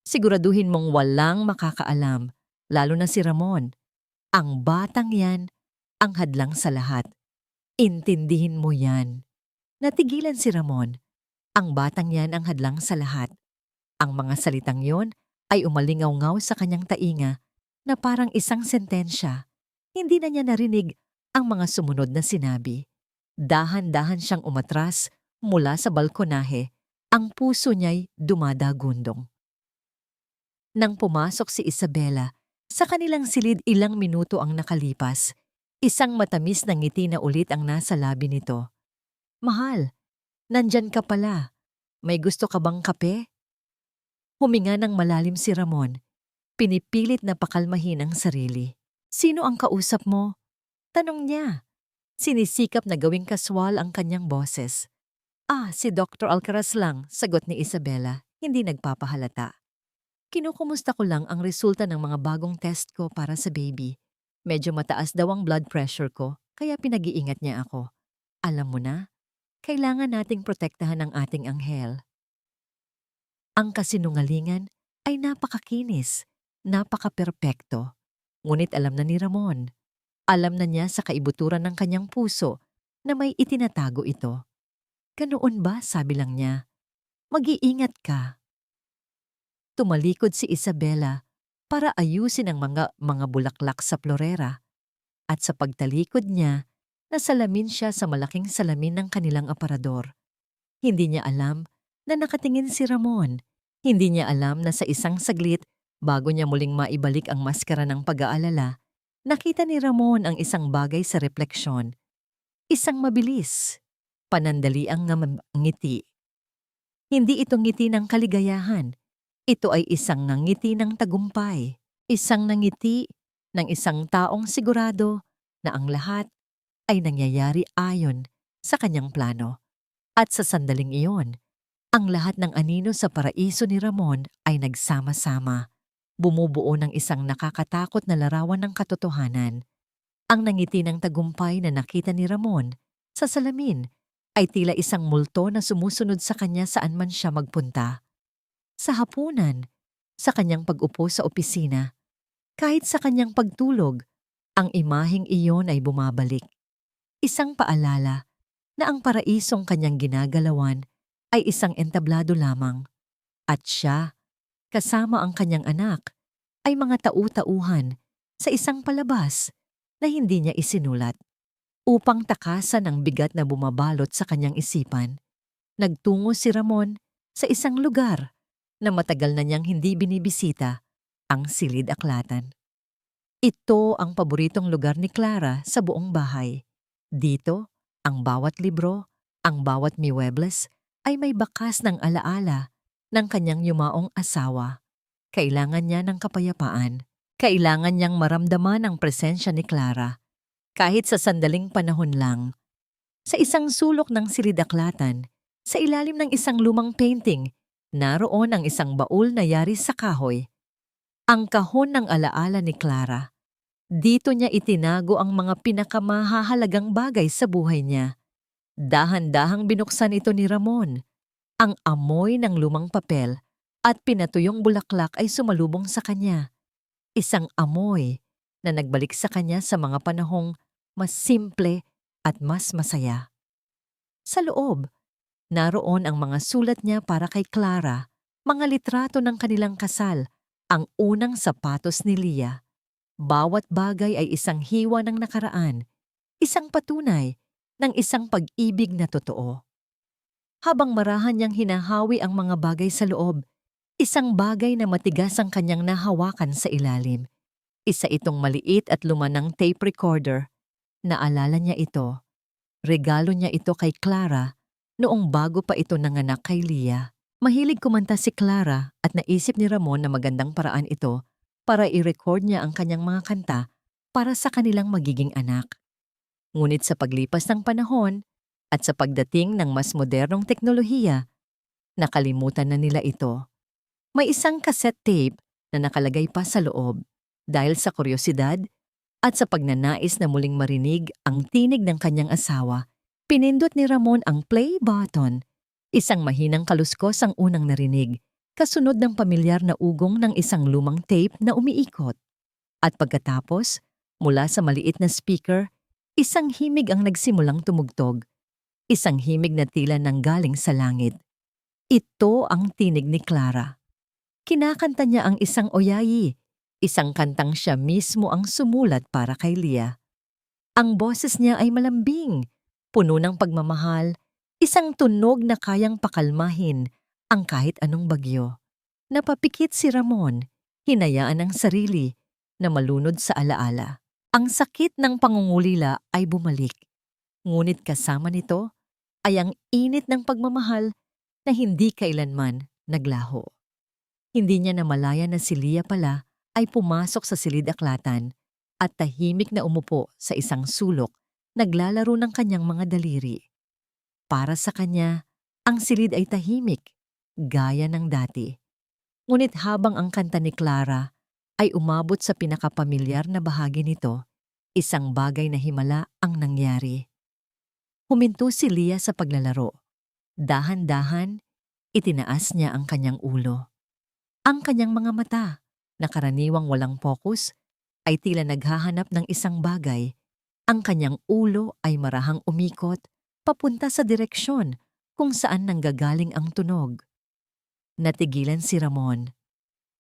Speaker 1: Siguraduhin mong walang makakaalam, lalo na si Ramon. Ang batang yan, ang hadlang sa lahat. Intindihin mo yan. Natigilan si Ramon. Ang batang yan ang hadlang sa lahat. Ang mga salitang yon ay umalingaw-ngaw sa kanyang tainga na parang isang sentensya. Hindi na niya narinig ang mga sumunod na sinabi. Dahan-dahan siyang umatras mula sa balkonahe. Ang puso niya'y dumadagundong. Nang pumasok si Isabela, sa kanilang silid ilang minuto ang nakalipas. Isang matamis na ngiti na ulit ang nasa labi nito. Mahal, Nandyan ka pala. May gusto ka bang kape? Huminga ng malalim si Ramon. Pinipilit na pakalmahin ang sarili. Sino ang kausap mo? Tanong niya. Sinisikap na gawing kaswal ang kanyang boses. Si Dr. Alcaraz lang, sagot ni Isabela, hindi nagpapahalata. Kinukumusta ko lang ang resulta ng mga bagong test ko para sa baby. Medyo mataas daw ang blood pressure ko, kaya pinag-iingat niya ako. Alam mo na, kailangan nating protektahan ang ating anghel. Ang kasinungalingan ay napakakinis, napakaperpekto. Ngunit alam na ni Ramon. Alam na niya sa kaibuturan ng kanyang puso na may itinatago ito. Ganoon ba, sabi lang niya, mag-iingat ka. Tumalikod si Isabela para ayusin ang mga bulaklak sa florera. At sa pagtalikod niya, nasalamin siya sa malaking salamin ng kanilang aparador. Hindi niya alam na nakatingin si Ramon. Hindi niya alam na sa isang saglit, bago niya muling maibalik ang maskara ng pag-aalala, nakita ni Ramon ang isang bagay sa refleksyon. Isang mabilis, panandaliang ngiti. Hindi ito ngiti ng kaligayahan. Ito ay isang ngiti ng tagumpay. Isang ngiti ng isang taong sigurado na ang lahat ay nangyayari ayon sa kanyang plano. At sa sandaling iyon, ang lahat ng anino sa paraiso ni Ramon ay nagsama-sama. Bumubuo ng isang nakakatakot na larawan ng katotohanan. Ang nangiti ng tagumpay na nakita ni Ramon sa salamin ay tila isang multo na sumusunod sa kanya saan man siya magpunta. Sa hapunan, sa kanyang pag-upo sa opisina, kahit sa kanyang pagtulog, ang imaheng iyon ay bumabalik. Isang paalala na ang paraisong kanyang ginagalawan ay isang entablado lamang. At siya, kasama ang kanyang anak, ay mga tau-tauhan sa isang palabas na hindi niya isinulat. Upang takasan ang bigat na bumabalot sa kanyang isipan, nagtungo si Ramon sa isang lugar na matagal na niyang hindi binibisita, ang Silid Aklatan. Ito ang paboritong lugar ni Clara sa buong bahay. Dito, ang bawat libro, ang bawat miwebles ay may bakas ng alaala ng kanyang yumaong asawa. Kailangan niya ng kapayapaan. Kailangan niyang maramdaman ang presensya ni Clara. Kahit sa sandaling panahon lang. Sa isang sulok ng Silid-Aklatan, sa ilalim ng isang lumang painting, naroon ang isang baul na yari sa kahoy. Ang kahon ng alaala ni Clara. Dito niya itinago ang mga pinakamahahalagang bagay sa buhay niya. Dahan-dahang binuksan ito ni Ramon. Ang amoy ng lumang papel at pinatuyong bulaklak ay sumalubong sa kanya. Isang amoy na nagbalik sa kanya sa mga panahong mas simple at mas masaya. Sa loob, naroon ang mga sulat niya para kay Clara, mga litrato ng kanilang kasal, ang unang sapatos ni Lia. Bawat bagay ay isang hiwa ng nakaraan, isang patunay ng isang pag-ibig na totoo. Habang marahan niyang hinahawi ang mga bagay sa loob, isang bagay na matigas ang kanyang nahawakan sa ilalim. Isa itong maliit at lumanang tape recorder. Naalala niya ito. Regalo niya ito kay Clara noong bago pa ito nanganak kay Lia. Mahilig kumanta si Clara at naisip ni Ramon na magandang paraan ito para i-record niya ang kanyang mga kanta para sa kanilang magiging anak. Ngunit sa paglipas ng panahon at sa pagdating ng mas modernong teknolohiya, nakalimutan na nila ito. May isang cassette tape na nakalagay pa sa loob dahil sa kuryosidad at sa pagnanais na muling marinig ang tinig ng kanyang asawa. Pinindot ni Ramon ang play button. Isang mahinang kaluskos ang unang narinig, kasunod ng pamilyar na ugong ng isang lumang tape na umiikot. At pagkatapos, mula sa maliit na speaker, isang himig ang nagsimulang tumugtog. Isang himig na tila nanggaling sa langit. Ito ang tinig ni Clara. Kinakanta niya ang isang oyayi, isang kantang siya mismo ang sumulat para kay Lia. Ang boses niya ay malambing, puno ng pagmamahal, isang tunog na kayang pakalmahin ang kahit anong bagyo. Napapikit si Ramon, hinayaan ang sarili na malunod sa alaala. Ang sakit ng pangungulila ay bumalik. Ngunit kasama nito ay ang init ng pagmamahal na hindi kailanman naglaho. Hindi niya namalayan na si Leah pala ay pumasok sa silid-aklatan at tahimik na umupo sa isang sulok, naglalaro ng kanyang mga daliri. Para sa kanya, ang silid ay tahimik, gaya ng dati. Ngunit habang ang kanta ni Clara ay umabot sa pinakapamilyar na bahagi nito, isang bagay na himala ang nangyari. Huminto si Leah sa paglalaro. Dahan-dahan, itinaas niya ang kanyang ulo. Ang kanyang mga mata, na karaniwang walang focus, ay tila naghahanap ng isang bagay. Ang kanyang ulo ay marahang umikot papunta sa direksyon kung saan nanggagaling ang tunog. Natigilan si Ramon.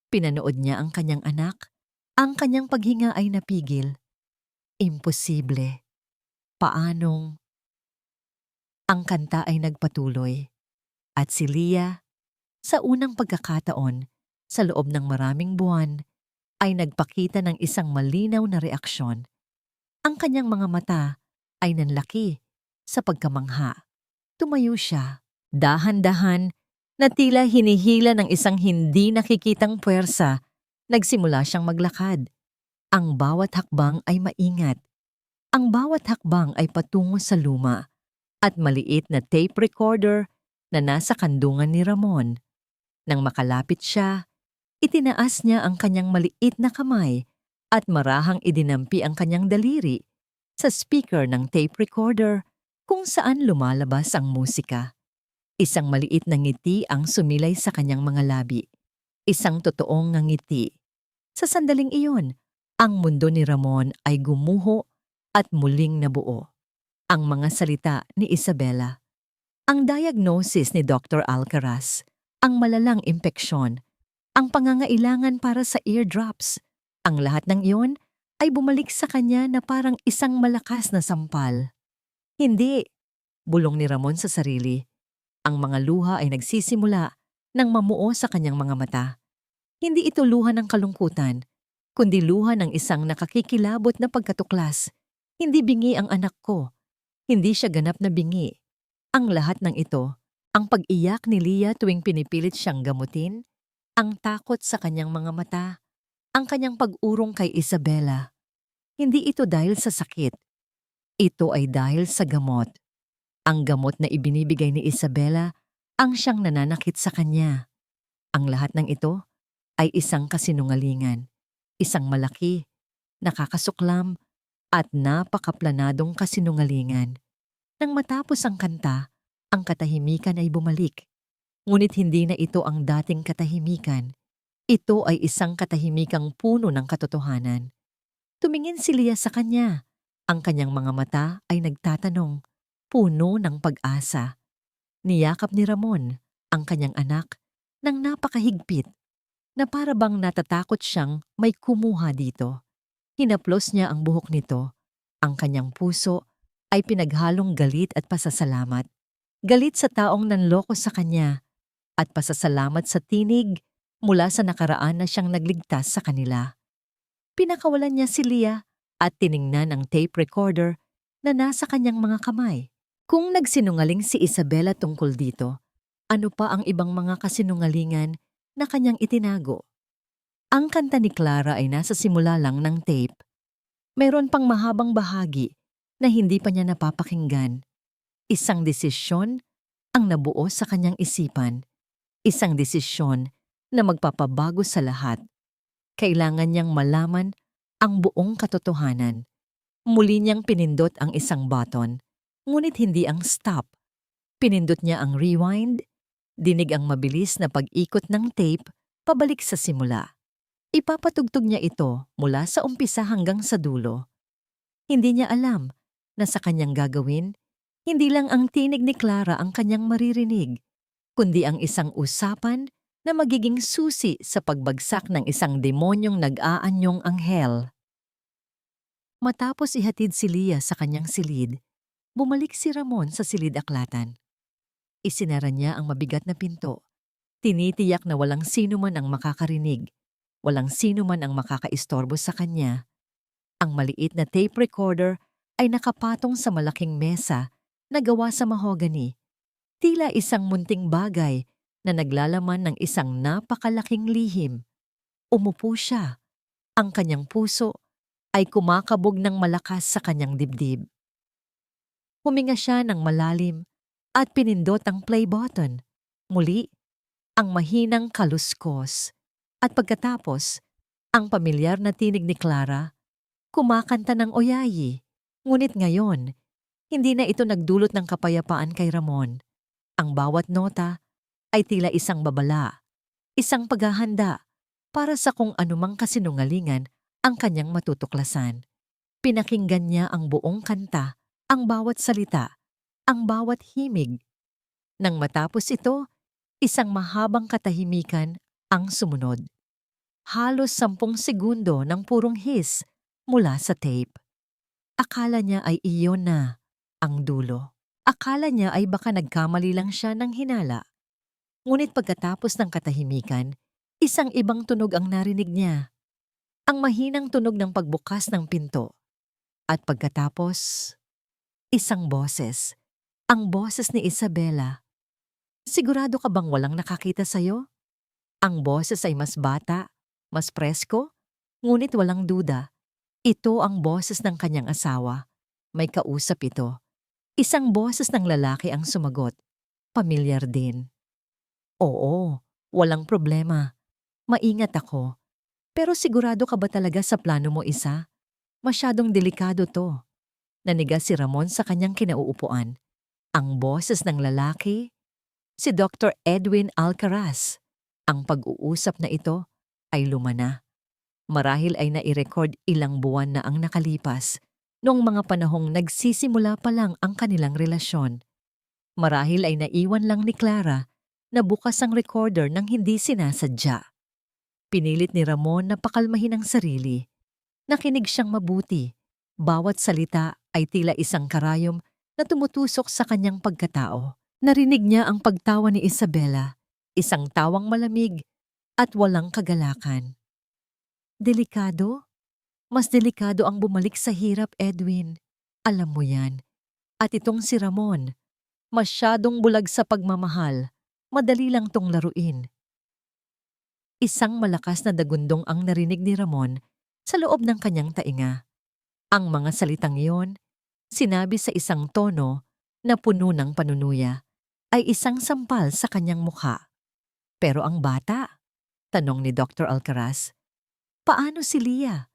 Speaker 1: Pinanood niya ang kanyang anak. Ang kanyang paghinga ay napigil. Imposible. Paanong? Ang kanta ay nagpatuloy. At si Leah, sa unang pagkakataon, sa loob ng maraming buwan, ay nagpakita ng isang malinaw na reaksyon. Ang kanyang mga mata ay nanlaki sa pagkamangha. Tumayo siya, dahan-dahan, na tila hinihila ng isang hindi nakikitang puwersa. Nagsimula siyang maglakad. Ang bawat hakbang ay maingat. Ang bawat hakbang ay patungo sa luma at maliit na tape recorder na nasa kandungan ni Ramon. Nang makalapit siya, itinaas niya ang kanyang maliit na kamay at marahang idinampi ang kanyang daliri sa speaker ng tape recorder kung saan lumalabas ang musika. Isang maliit na ngiti ang sumilay sa kanyang mga labi. Isang totoong ngiti. Sa sandaling iyon, ang mundo ni Ramon ay gumuho at muling nabuo. Ang mga salita ni Isabela. Ang diagnosis ni Dr. Alcaraz, ang malalang impeksyon, ang pangangailangan para sa eardrops. Ang lahat ng iyon ay bumalik sa kanya na parang isang malakas na sampal. Hindi, bulong ni Ramon sa sarili. Ang mga luha ay nagsisimula nang mamuo sa kanyang mga mata. Hindi ito luha ng kalungkutan, kundi luha ng isang nakakikilabot na pagkatuklas. Hindi bingi ang anak ko. Hindi siya ganap na bingi. Ang lahat ng ito, ang pag-iyak ni Leah tuwing pinipilit siyang gamutin, ang takot sa kanyang mga mata, ang kanyang pag-urong kay Isabela. Hindi ito dahil sa sakit. Ito ay dahil sa gamot. Ang gamot na ibinibigay ni Isabela ang siyang nananakit sa kanya. Ang lahat ng ito ay isang kasinungalingan, isang malaki, nakakasuklam, at napakaplanadong kasinungalingan. Nang matapos ang kanta, ang katahimikan ay bumalik. Ngunit hindi na ito ang dating katahimikan. Ito ay isang katahimikang puno ng katotohanan. Tumingin si Leah sa kanya. Ang kanyang mga mata ay nagtatanong, puno ng pag-asa. Niyakap ni Ramon, ang kanyang anak, ng napakahigpit, na para bang natatakot siyang may kumuha dito. Hinaplos niya ang buhok nito. Ang kanyang puso ay pinaghalong galit at pasasalamat. Galit sa taong nanloko sa kanya at pasasalamat sa tinig mula sa nakaraan na siyang nagligtas sa kanila. Pinakawalan niya si Leah at tiningnan ang tape recorder na nasa kanyang mga kamay. Kung nagsinungaling si Isabela tungkol dito, ano pa ang ibang mga kasinungalingan na kanyang itinago? Ang kanta ni Clara ay nasa simula lang ng tape. Mayroon pang mahabang bahagi na hindi pa niya napapakinggan. Isang desisyon ang nabuo sa kanyang isipan. Isang desisyon na magpapabago sa lahat. Kailangan niyang malaman ang buong katotohanan. Muli niyang pinindot ang isang button, ngunit hindi ang stop. Pinindot niya ang rewind, dinig ang mabilis na pag-ikot ng tape pabalik sa simula. Ipapatugtog niya ito mula sa umpisa hanggang sa dulo. Hindi niya alam na sa kanyang gagawin, hindi lang ang tinig ni Clara ang kanyang maririnig, kundi ang isang usapan na magiging susi sa pagbagsak ng isang demonyong nag-aanyong anghel. Matapos ihatid si Leah sa kanyang silid, bumalik si Ramon sa silid-aklatan. Isinara niya ang mabigat na pinto. Tinitiyak na walang sino man ang makakarinig, walang sino man ang makakaistorbo sa kanya. Ang maliit na tape recorder ay nakapatong sa malaking mesa na gawa sa mahogany, tila isang munting bagay na naglalaman ng isang napakalaking lihim. Umupo siya. Ang kanyang puso ay kumakabog ng malakas sa kanyang dibdib. Huminga siya ng malalim at pinindot ang play button. Muli, ang mahinang kaluskos. At pagkatapos, ang pamilyar na tinig ni Clara, kumakanta ng oyayi. Ngunit ngayon, hindi na ito nagdulot ng kapayapaan kay Ramon. Ang bawat nota ay tila isang babala, isang paghahanda para sa kung anumang kasinungalingan ang kanyang matutuklasan. Pinakinggan niya ang buong kanta, ang bawat salita, ang bawat himig. Nang matapos ito, isang mahabang katahimikan ang sumunod. Halos 10 segundo ng purong hiss mula sa tape. Akala niya ay iyon na ang dulo. Akala niya ay baka nagkamali lang siya ng hinala. Ngunit pagkatapos ng katahimikan, isang ibang tunog ang narinig niya. Ang mahinang tunog ng pagbukas ng pinto. At pagkatapos, isang boses. Ang boses ni Isabela. Sigurado ka bang walang nakakita sa'yo? Ang boses ay mas bata, mas presko, ngunit walang duda. Ito ang boses ng kanyang asawa. May kausap ito. Isang boses ng lalaki ang sumagot. Pamilyar din. Oo, walang problema. Maingat ako. Pero sigurado ka ba talaga sa plano mo, Isa? Masyadong delikado to. Nanigas si Ramon sa kanyang kinauupuan. Ang boses ng lalaki, si Dr. Edwin Alcaraz. Ang pag-uusap na ito ay lumana. Marahil ay nai-record ilang buwan na ang nakalipas noong mga panahong nagsisimula pa lang ang kanilang relasyon. Marahil ay naiwan lang ni Clara na bukas ang recorder nang hindi sinasadya. Pinilit ni Ramon na pakalmahin ang sarili. Nakinig siyang mabuti. Bawat salita ay tila isang karayom na tumutusok sa kanyang pagkatao. Narinig niya ang pagtawa ni Isabela, isang tawang malamig at walang kagalakan. Delikado? Mas delikado ang bumalik sa hirap, Edwin. Alam mo yan. At itong si Ramon, masyadong bulag sa pagmamahal. Madali lang tong laruin. Isang malakas na dagundong ang narinig ni Ramon sa loob ng kanyang tainga. Ang mga salitang iyon, sinabi sa isang tono na puno ng panunuya, ay isang sampal sa kanyang mukha. Pero ang bata? Tanong ni Dr. Alcaraz. Paano si Lia?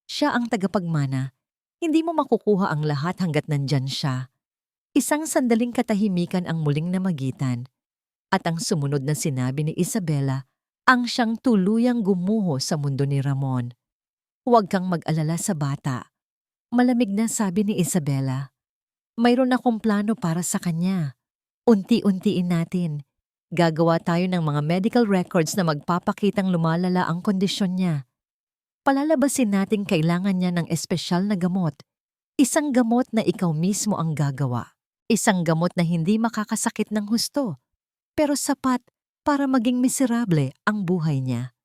Speaker 1: Siya ang tagapagmana. Hindi mo makukuha ang lahat hanggat nandyan siya. Isang sandaling katahimikan ang muling namagitan. At ang sumunod na sinabi ni Isabela ang siyang tuluyang gumuho sa mundo ni Ramon. Huwag kang mag-alala sa bata. Malamig na sabi ni Isabela. Mayroon akong plano para sa kanya. Unti-untiin natin. Gagawa tayo ng mga medical records na magpapakitang lumalala ang kondisyon niya. Palalabasin natin kailangan niya ng espesyal na gamot. Isang gamot na ikaw mismo ang gagawa. Isang gamot na hindi makakasakit ng husto, pero sapat para maging miserable ang buhay niya.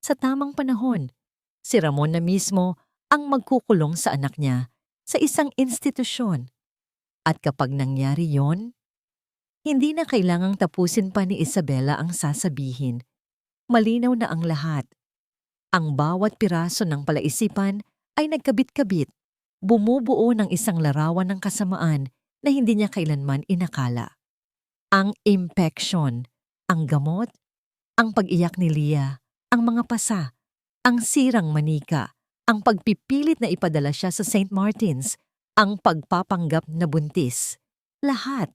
Speaker 1: Sa tamang panahon, si Ramon na mismo ang magkukulong sa anak niya sa isang institusyon. At kapag nangyari yon, hindi na kailangang tapusin pa ni Isabela ang sasabihin. Malinaw na ang lahat. Ang bawat piraso ng palaisipan ay nagkabit-kabit, bumubuo ng isang larawan ng kasamaan na hindi niya kailanman inakala. Ang impeksyon, ang gamot, ang pag-iyak ni Lia, ang mga pasa, ang sirang manika, ang pagpipilit na ipadala siya sa St. Martin's, ang pagpapanggap na buntis. Lahat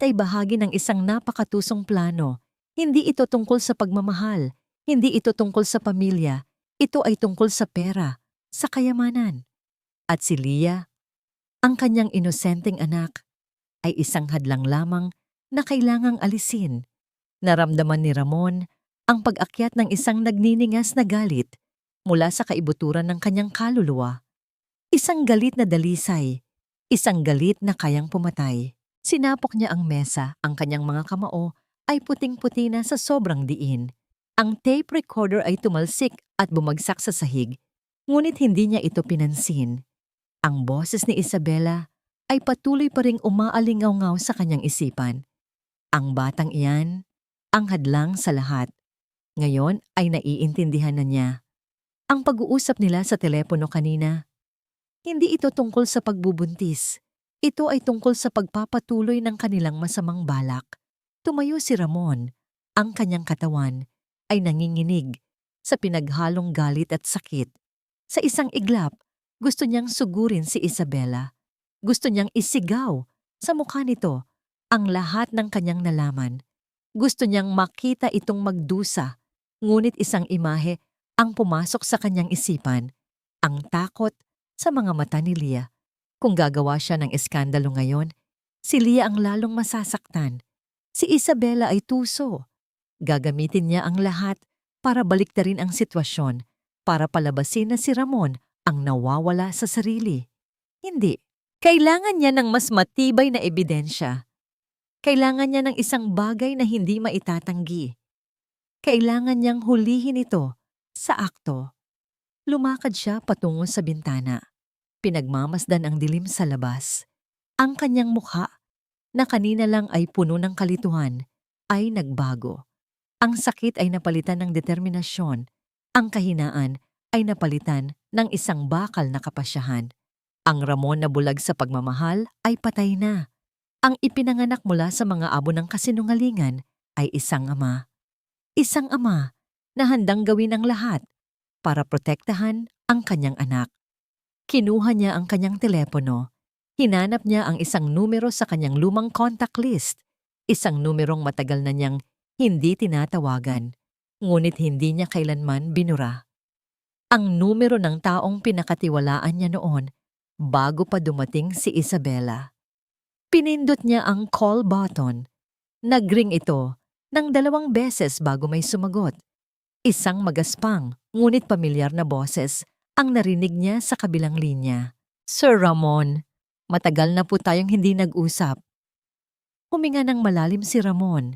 Speaker 1: ay bahagi ng isang napakatusong plano. Hindi ito tungkol sa pagmamahal. Hindi ito tungkol sa pamilya, ito ay tungkol sa pera, sa kayamanan. At si Lia, ang kanyang inosenteng anak, ay isang hadlang lamang na kailangang alisin. Naramdaman ni Ramon ang pag-akyat ng isang nagniningas na galit mula sa kaibuturan ng kanyang kaluluwa. Isang galit na dalisay, isang galit na kayang pumatay. Sinapok niya ang mesa, ang kanyang mga kamao ay puting-puti na sa sobrang diin. Ang tape recorder ay tumalsik at bumagsak sa sahig, ngunit hindi niya ito pinansin. Ang boses ni Isabela ay patuloy pa ring umaalingaw-ngaw sa kanyang isipan. Ang batang iyan, ang hadlang sa lahat. Ngayon ay naiintindihan na niya. Ang pag-uusap nila sa telepono kanina, hindi ito tungkol sa pagbubuntis. Ito ay tungkol sa pagpapatuloy ng kanilang masamang balak. Tumayo si Ramon. Ang kanyang katawan ay nanginginig sa pinaghalong galit at sakit. Sa isang iglap, gusto niyang sugurin si Isabela. Gusto niyang isigaw sa mukha nito ang lahat ng kanyang nalaman. Gusto niyang makita itong magdusa, ngunit isang imahe ang pumasok sa kanyang isipan, ang takot sa mga mata ni Lia. Kung gagawa siya ng eskandalo ngayon, si Lia ang lalong masasaktan. Si Isabela ay tuso. Gagamitin niya ang lahat para baliktarin ang sitwasyon, para palabasin na si Ramon ang nawawala sa sarili. Hindi. Kailangan niya ng mas matibay na ebidensya. Kailangan niya ng isang bagay na hindi maitatanggi. Kailangan niyang hulihin ito sa akto. Lumakad siya patungo sa bintana. Pinagmamasdan ang dilim sa labas. Ang kanyang mukha, na kanina lang ay puno ng kalituhan, ay nagbago. Ang sakit ay napalitan ng determinasyon. Ang kahinaan ay napalitan ng isang bakal na kapasyahan. Ang Ramon na bulag sa pagmamahal ay patay na. Ang ipinanganak mula sa mga abo ng kasinungalingan ay isang ama. Isang ama na handang gawin ang lahat para protektahan ang kanyang anak. Kinuha niya ang kanyang telepono. Hinanap niya ang isang numero sa kanyang lumang contact list. Isang numerong matagal na niyang hindi tinatawagan, ngunit hindi niya kailanman binura. Ang numero ng taong pinakatiwalaan niya noon bago pa dumating si Isabela. Pinindot niya ang call button. Nagring ito ng 2 beses bago may sumagot. Isang magaspang, ngunit pamilyar na boses ang narinig niya sa kabilang linya. Sir Ramon, matagal na po tayong hindi nag-usap. Huminga ng malalim si Ramon.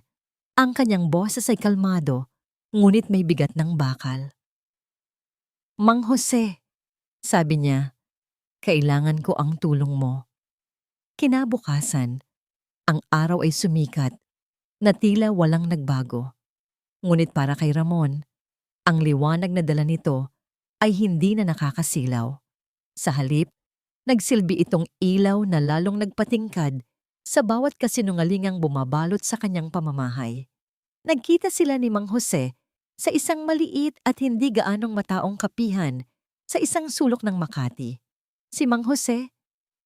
Speaker 1: Ang kanyang boses ay kalmado, ngunit may bigat ng bakal. Mang Jose, sabi niya, kailangan ko ang tulong mo. Kinabukasan, ang araw ay sumikat, na tila walang nagbago. Ngunit para kay Ramon, ang liwanag na dala nito ay hindi na nakakasilaw. Sa halip, nagsilbi itong ilaw na lalong nagpatingkad sa bawat kasinungalingang bumabalot sa kanyang pamamahay. Nagkita sila ni Mang Jose sa isang maliit at hindi gaanong mataong kapihan sa isang sulok ng Makati. Si Mang Jose,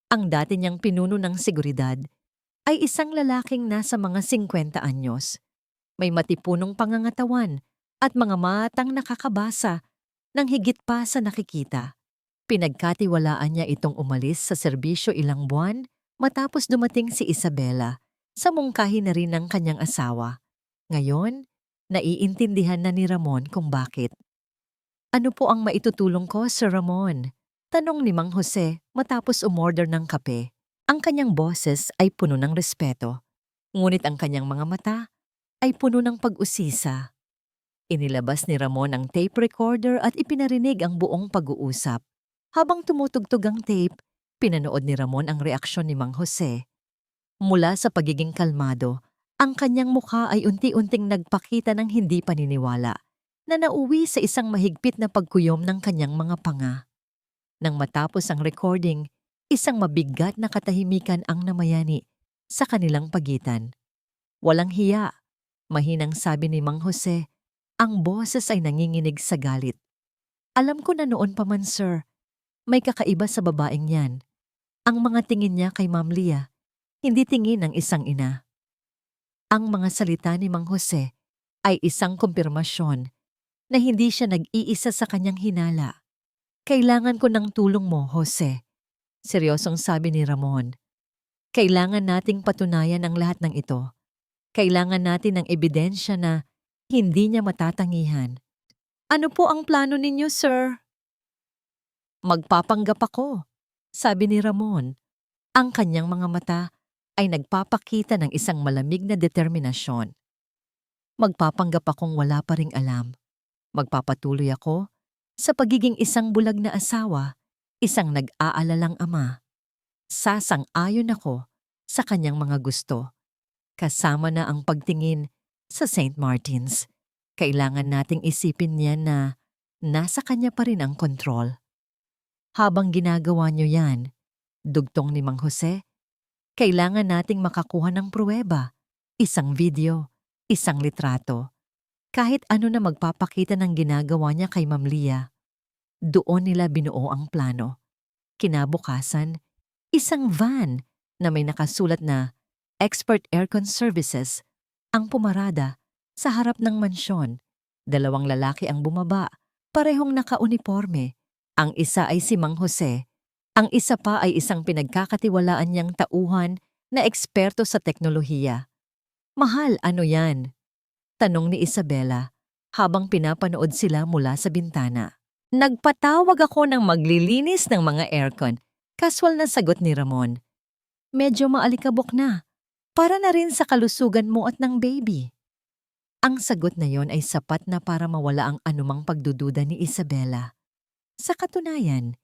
Speaker 1: ang dati niyang pinuno ng seguridad, ay isang lalaking nasa mga 50 anyos. May matipunong pangangatawan at mga matang nakakabasa ng higit pa sa nakikita. Pinagkatiwalaan niya itong umalis sa serbisyo ilang buwan matapos dumating si Isabela sa mungkahi na rin ng kanyang asawa. Ngayon, naiintindihan na ni Ramon kung bakit. Ano po ang maitutulong ko, Sir Ramon? Tanong ni Mang Jose matapos umorder ng kape. Ang kanyang boses ay puno ng respeto, ngunit ang kanyang mga mata ay puno ng pag-usisa. Inilabas ni Ramon ang tape recorder at ipinarinig ang buong pag-uusap. Habang tumutugtog ang tape, pinanood ni Ramon ang reaksyon ni Mang Jose. Mula sa pagiging kalmado, ang kanyang mukha ay unti-unting nagpakita ng hindi paniniwala na nauwi sa isang mahigpit na pagkuyom ng kanyang mga panga. Nang matapos ang recording, isang mabigat na katahimikan ang namayani sa kanilang pagitan. Walang hiya, mahinang sabi ni Mang Jose, ang boses ay nanginginig sa galit. Alam ko na noon pa man, sir, may kakaiba sa babaeng yan. Ang mga tingin niya kay Ma'am Lia, hindi tingin ng isang ina. Ang mga salita ni Mang Jose ay isang kumpirmasyon na hindi siya nag-iisa sa kanyang hinala. Kailangan ko ng tulong mo, Jose. Seryosong sabi ni Ramon. Kailangan nating patunayan ang lahat ng ito. Kailangan natin ng ebidensya na hindi niya matatangihan. Ano po ang plano ninyo, sir? Magpapanggap ako, sabi ni Ramon. Ang kanyang mga mata ay nagpapakita ng isang malamig na determinasyon. Magpapanggap akong wala pa ring alam. Magpapatuloy ako sa pagiging isang bulag na asawa, isang nag-aalalang ama. Sasang-ayon ako sa kanyang mga gusto. Kasama na ang pagtingin sa St. Martin's. Kailangan nating isipin niya na nasa kanya pa rin ang kontrol. Habang ginagawa niyo yan, dugtong ni Mang Jose, kailangan nating makakuha ng pruweba, isang video, isang litrato. Kahit ano na magpapakita ng ginagawa niya kay Ma'am Lia. Doon nila binuo ang plano. Kinabukasan, isang van na may nakasulat na Expert Aircon Services ang pumarada sa harap ng mansyon. 2 lalaki ang bumaba, parehong nakauniporme. Ang isa ay si Mang Jose. Ang isa pa ay isang pinagkakatiwalaan niyang tauhan na eksperto sa teknolohiya. Mahal, ano yan? Tanong ni Isabela habang pinapanood sila mula sa bintana. Nagpatawag ako ng maglilinis ng mga aircon. Kaswal na sagot ni Ramon. Medyo maalikabok na. Para na rin sa kalusugan mo at ng baby. Ang sagot na yon ay sapat na para mawala ang anumang pagdududa ni Isabela. Sa katunayan,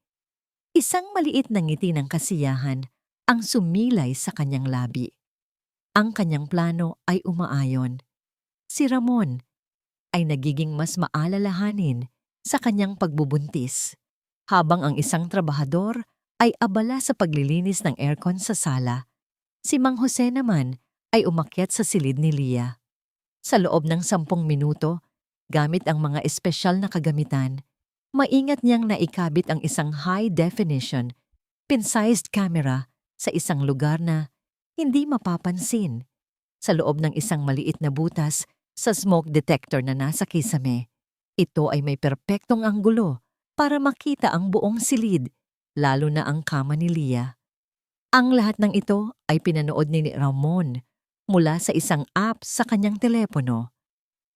Speaker 1: isang maliit na ngiti ng kasiyahan ang sumilay sa kanyang labi. Ang kanyang plano ay umaayon. Si Ramon ay nagiging mas maalalahanin sa kanyang pagbubuntis, habang ang isang trabahador ay abala sa paglilinis ng aircon sa sala. Si Mang Jose naman ay umakyat sa silid ni Lia. Sa loob ng 10 minuto, gamit ang mga espesyal na kagamitan, maingat niyang naikabit ang isang high-definition, pin-sized camera sa isang lugar na hindi mapapansin. Sa loob ng isang maliit na butas sa smoke detector na nasa kisame, ito ay may perpektong anggulo para makita ang buong silid, lalo na ang kama ni Lia. Ang lahat ng ito ay pinanood ni Ramon mula sa isang app sa kanyang telepono.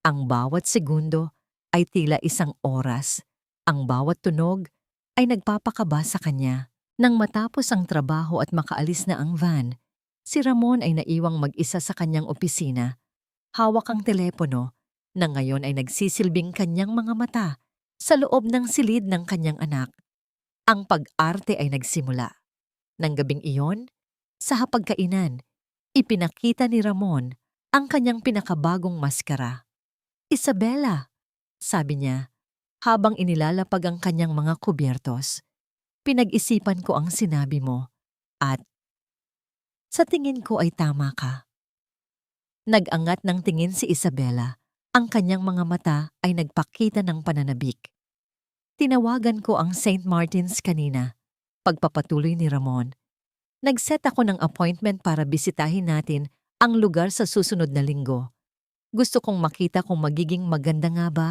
Speaker 1: Ang bawat segundo ay tila isang oras. Ang bawat tunog ay nagpapakaba sa kanya. Nang matapos ang trabaho at makaalis na ang van, si Ramon ay naiwang mag-isa sa kanyang opisina. Hawak ang telepono na ngayon ay nagsisilbing kanyang mga mata sa loob ng silid ng kanyang anak. Ang pag-arte ay nagsimula. Nang gabing iyon, sa hapagkainan, ipinakita ni Ramon ang kanyang pinakabagong maskara. Isabela, sabi niya, habang inilalapag ang kanyang mga kubyertos. Pinag-isipan ko ang sinabi mo at sa tingin ko ay tama ka. Nag-angat ng tingin si Isabela. Ang kanyang mga mata ay nagpakita ng pananabik. Tinawagan ko ang St. Martin's kanina. Pagpapatuloy ni Ramon. Nag-set ako ng appointment para bisitahin natin ang lugar sa susunod na linggo. Gusto kong makita kung magiging maganda nga ba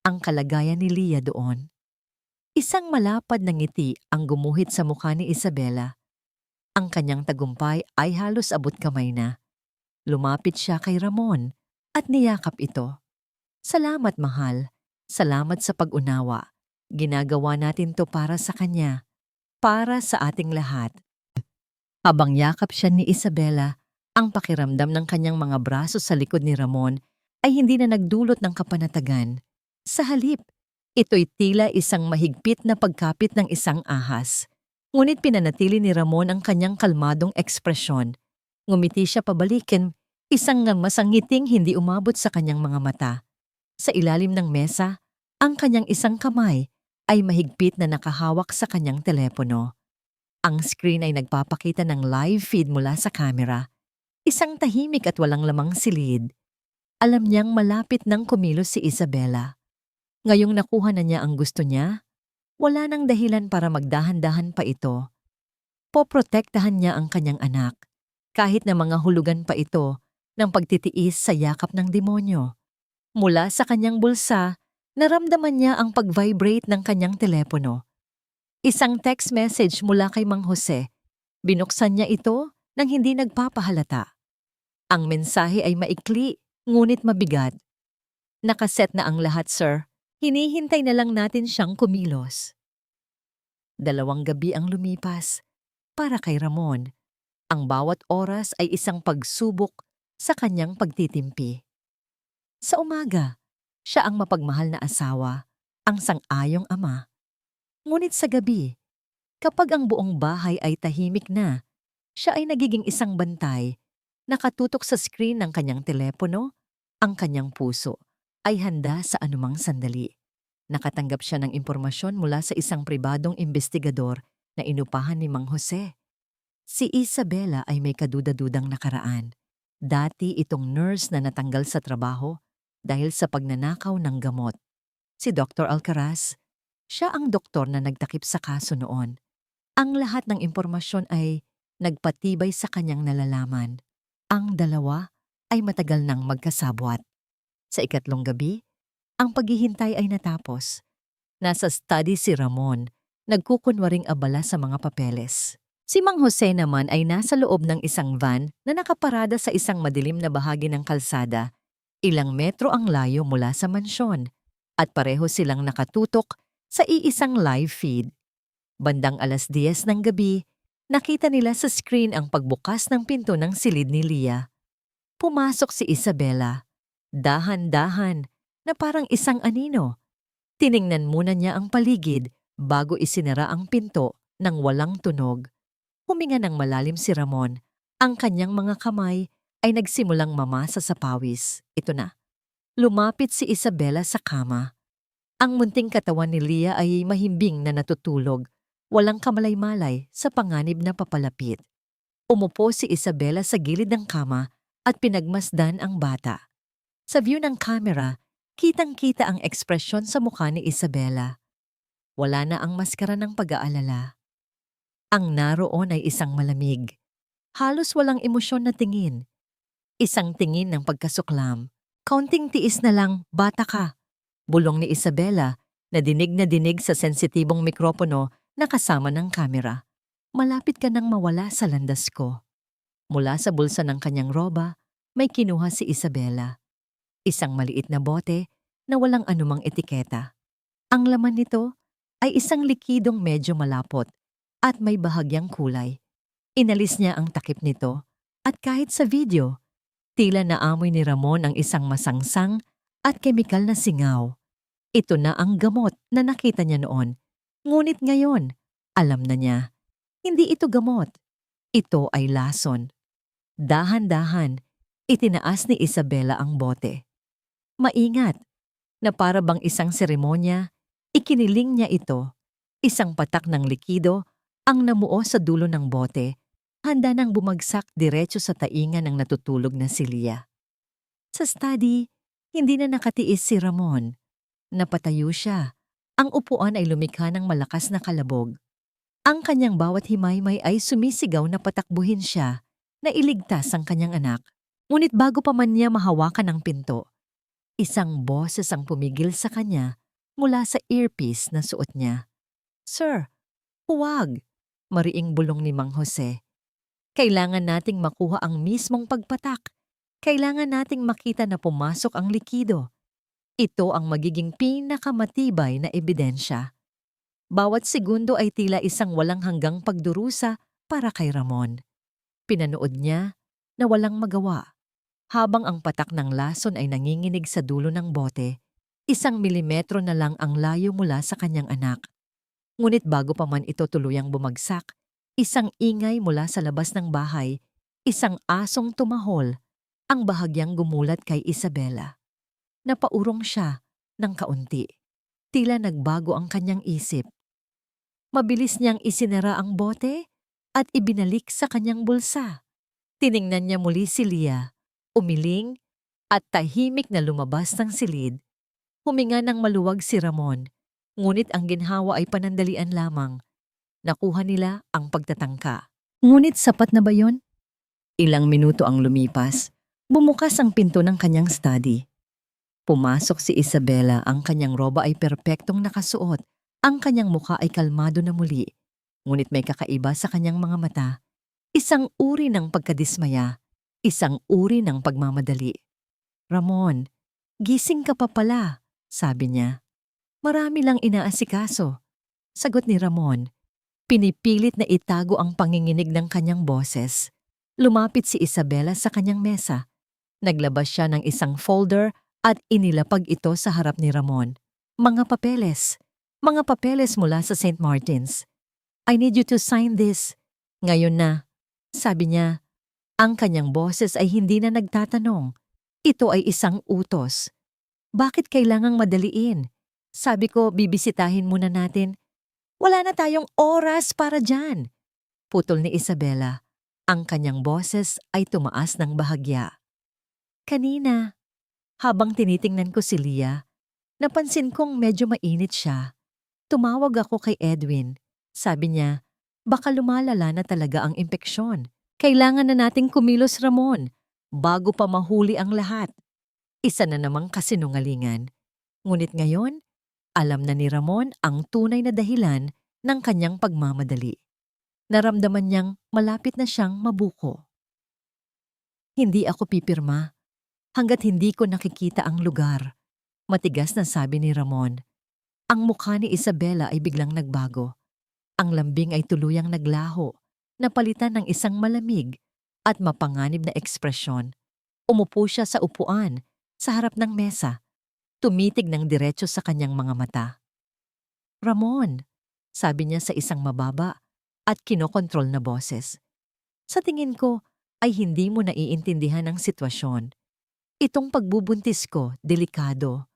Speaker 1: ang kalagayan ni Lia doon. Isang malapad na ngiti ang gumuhit sa mukha ni Isabela. Ang kanyang tagumpay ay halos abot kamay na. Lumapit siya kay Ramon at niyakap ito. Salamat, mahal. Salamat sa pag-unawa. Ginagawa natin to para sa kanya. Para sa ating lahat. Habang yakap siya ni Isabela, ang pakiramdam ng kanyang mga braso sa likod ni Ramon ay hindi na nagdulot ng kapanatagan. Sa halip, ito'y tila isang mahigpit na pagkapit ng isang ahas. Ngunit pinanatili ni Ramon ang kanyang kalmadong ekspresyon. Ngumiti siya pabalikin, isang masangiting hindi umabot sa kanyang mga mata. Sa ilalim ng mesa, ang kanyang isang kamay ay mahigpit na nakahawak sa kanyang telepono. Ang screen ay nagpapakita ng live feed mula sa camera. Isang tahimik at walang lamang silid. Alam niyang malapit nang kumilos si Isabela. Ngayong nakuha na niya ang gusto niya, wala nang dahilan para magdahan-dahan pa ito. Poprotektahan niya ang kanyang anak, kahit na mga hulugan pa ito ng pagtitiis sa yakap ng demonyo. Mula sa kanyang bulsa, naramdaman niya ang pag-vibrate ng kanyang telepono. Isang text message mula kay Mang Jose. Binuksan niya ito nang hindi nagpapahalata. Ang mensahe ay maikli, ngunit mabigat. Nakaset na ang lahat, sir. Hinihintay na lang natin siyang kumilos. 2 gabi ang lumipas. Para kay Ramon, ang bawat oras ay isang pagsubok sa kanyang pagtitimpi. Sa umaga, siya ang mapagmahal na asawa, ang sang-ayong ama. Ngunit sa gabi, Kapag ang buong bahay ay tahimik na, siya ay nagiging isang bantay, nakatutok sa screen ng kanyang telepono, ang kanyang puso ay handa sa anumang sandali. Nakatanggap siya ng impormasyon mula sa isang pribadong investigador na inupahan ni Mang Jose. Si Isabela ay may kaduda-dudang nakaraan. Dati itong nurse na natanggal sa trabaho dahil sa pagnanakaw ng gamot. Si Dr. Alcaraz, siya ang doktor na nagtakip sa kaso noon. Ang lahat ng impormasyon ay nagpatibay sa kanyang nalalaman. Ang dalawa ay matagal nang magkasabwat. Sa ikatlong gabi, ang paghihintay ay natapos. Nasa study si Ramon, nagkukunwaring abala sa mga papeles. Si Mang Jose naman ay nasa loob ng isang van na nakaparada sa isang madilim na bahagi ng kalsada. Ilang metro ang layo mula sa mansyon at pareho silang nakatutok sa iisang live feed. Bandang 10:00 ng gabi, nakita nila sa screen ang pagbukas ng pinto ng silid ni Lia. Pumasok si Isabela. Dahan-dahan, na parang isang anino. Tiningnan muna niya ang paligid bago isinara ang pinto nang walang tunog. Huminga ng malalim si Ramon. Ang kanyang mga kamay ay nagsimulang mamasa sa pawis. Ito na. Lumapit si Isabela sa kama. Ang munting katawan ni Lia ay mahimbing na natutulog, walang kamalay-malay sa panganib na papalapit. Umupo si Isabela sa gilid ng kama at pinagmasdan ang bata. Sa view ng camera, kitang-kita ang ekspresyon sa mukha ni Isabela. Wala na ang maskara ng pag-aalala. Ang naroon ay isang malamig. Halos walang emosyon na tingin. Isang tingin ng pagkasuklam. Kaunting tiis na lang, bata ka. Bulong ni Isabela na dinig sa sensitibong mikropono na kasama ng kamera. Malapit ka nang mawala sa landas ko. Mula sa bulsa ng kanyang roba, may kinuha si Isabela. Isang maliit na bote na walang anumang etiketa. Ang laman nito ay isang likidong medyo malapot at may bahagyang kulay. Inalis niya ang takip nito at kahit sa video, tila naamoy ni Ramon ang isang masangsang at kemikal na singaw. Ito na ang gamot na nakita niya noon. Ngunit ngayon, alam na niya, hindi ito gamot. Ito ay lason. Dahan-dahan, itinaas ni Isabela ang bote. Maingat, na para bang isang seremonya, ikiniling niya ito. Isang patak ng likido ang namuo sa dulo ng bote, handa nang bumagsak diretso sa taingan ng natutulog na si Lia. Sa study, hindi na nakatiis si Ramon. Napatayo siya. Ang upuan ay lumikha ng malakas na kalabog. Ang kanyang bawat himaymay ay sumisigaw na patakbuhin siya, na iligtas ang kanyang anak. Ngunit bago pa man niya mahawakan ang pinto, isang boses ang pumigil sa kanya mula sa earpiece na suot niya. "Sir, huwag!" mariing bulong ni Mang Jose. "Kailangan nating makuha ang mismong pagpatak. Kailangan nating makita na pumasok ang likido. Ito ang magiging pinakamatibay na ebidensya." Bawat segundo ay tila isang walang hanggang pagdurusa para kay Ramon. Pinanood niya na walang magawa. Habang ang patak ng lason ay nanginginig sa dulo ng bote, 1 milimetro na lang ang layo mula sa kanyang anak. Ngunit bago pa man ito tuluyang bumagsak, isang ingay mula sa labas ng bahay, isang asong tumahol, ang bahagyang gumulat kay Isabela. Napaurong siya ng kaunti. Tila nagbago ang kanyang isip. Mabilis niyang isinara ang bote at ibinalik sa kanyang bulsa. Tiningnan niya muli si Lia, umiling at tahimik na lumabas ng silid. Huminga ng maluwag si Ramon, ngunit ang ginhawa ay panandalian lamang. Nakuha nila ang pagtatangka. Ngunit sapat na ba yon? Ilang minuto ang lumipas. Bumukas ang pinto ng kanyang study. Pumasok si Isabela, ang kanyang roba ay perpektong nakasuot. Ang kanyang mukha ay kalmado na muli. Ngunit may kakaiba sa kanyang mga mata. Isang uri ng pagkadismaya. Isang uri ng pagmamadali. "Ramon, gising ka pa pala," sabi niya. "Marami lang inaasikaso." Sagot ni Ramon. Pinipilit na itago ang panginginig ng kanyang boses. Lumapit si Isabela sa kanyang mesa. Naglabas siya ng isang folder at inilapag ito sa harap ni Ramon. Mga papeles mula sa St. Martin's. I need you to sign this. Ngayon na, sabi niya. Ang kanyang boses ay hindi na nagtatanong. Ito ay isang utos. Bakit kailangang madaliin? Sabi ko, bibisitahin muna natin. Wala na tayong oras para dyan. Putol ni Isabela. Ang kanyang boses ay tumaas ng bahagya. Kanina, habang tinitingnan ko si Leah, napansin kong medyo mainit siya. Tumawag ako kay Edwin. Sabi niya, baka lumalala na talaga ang impeksyon. Kailangan na nating kumilos, Ramon, bago pa mahuli ang lahat. Isa na namang kasinungalingan. Ngunit ngayon, alam na ni Ramon ang tunay na dahilan ng kanyang pagmamadali. Naramdaman niyang malapit na siyang mabuko. Hindi ako pipirma hanggat hindi ko nakikita ang lugar. Matigas na sabi ni Ramon. Ang mukha ni Isabela ay biglang nagbago. Ang lambing ay tuluyang naglaho, napalitan ng isang malamig at mapanganib na ekspresyon. Umupo siya sa upuan, sa harap ng mesa, tumitig ng diretso sa kanyang mga mata. Ramon, sabi niya sa isang mababa at kinokontrol na boses. Sa tingin ko ay hindi mo naiintindihan ang sitwasyon. Itong pagbubuntis ko, delikado.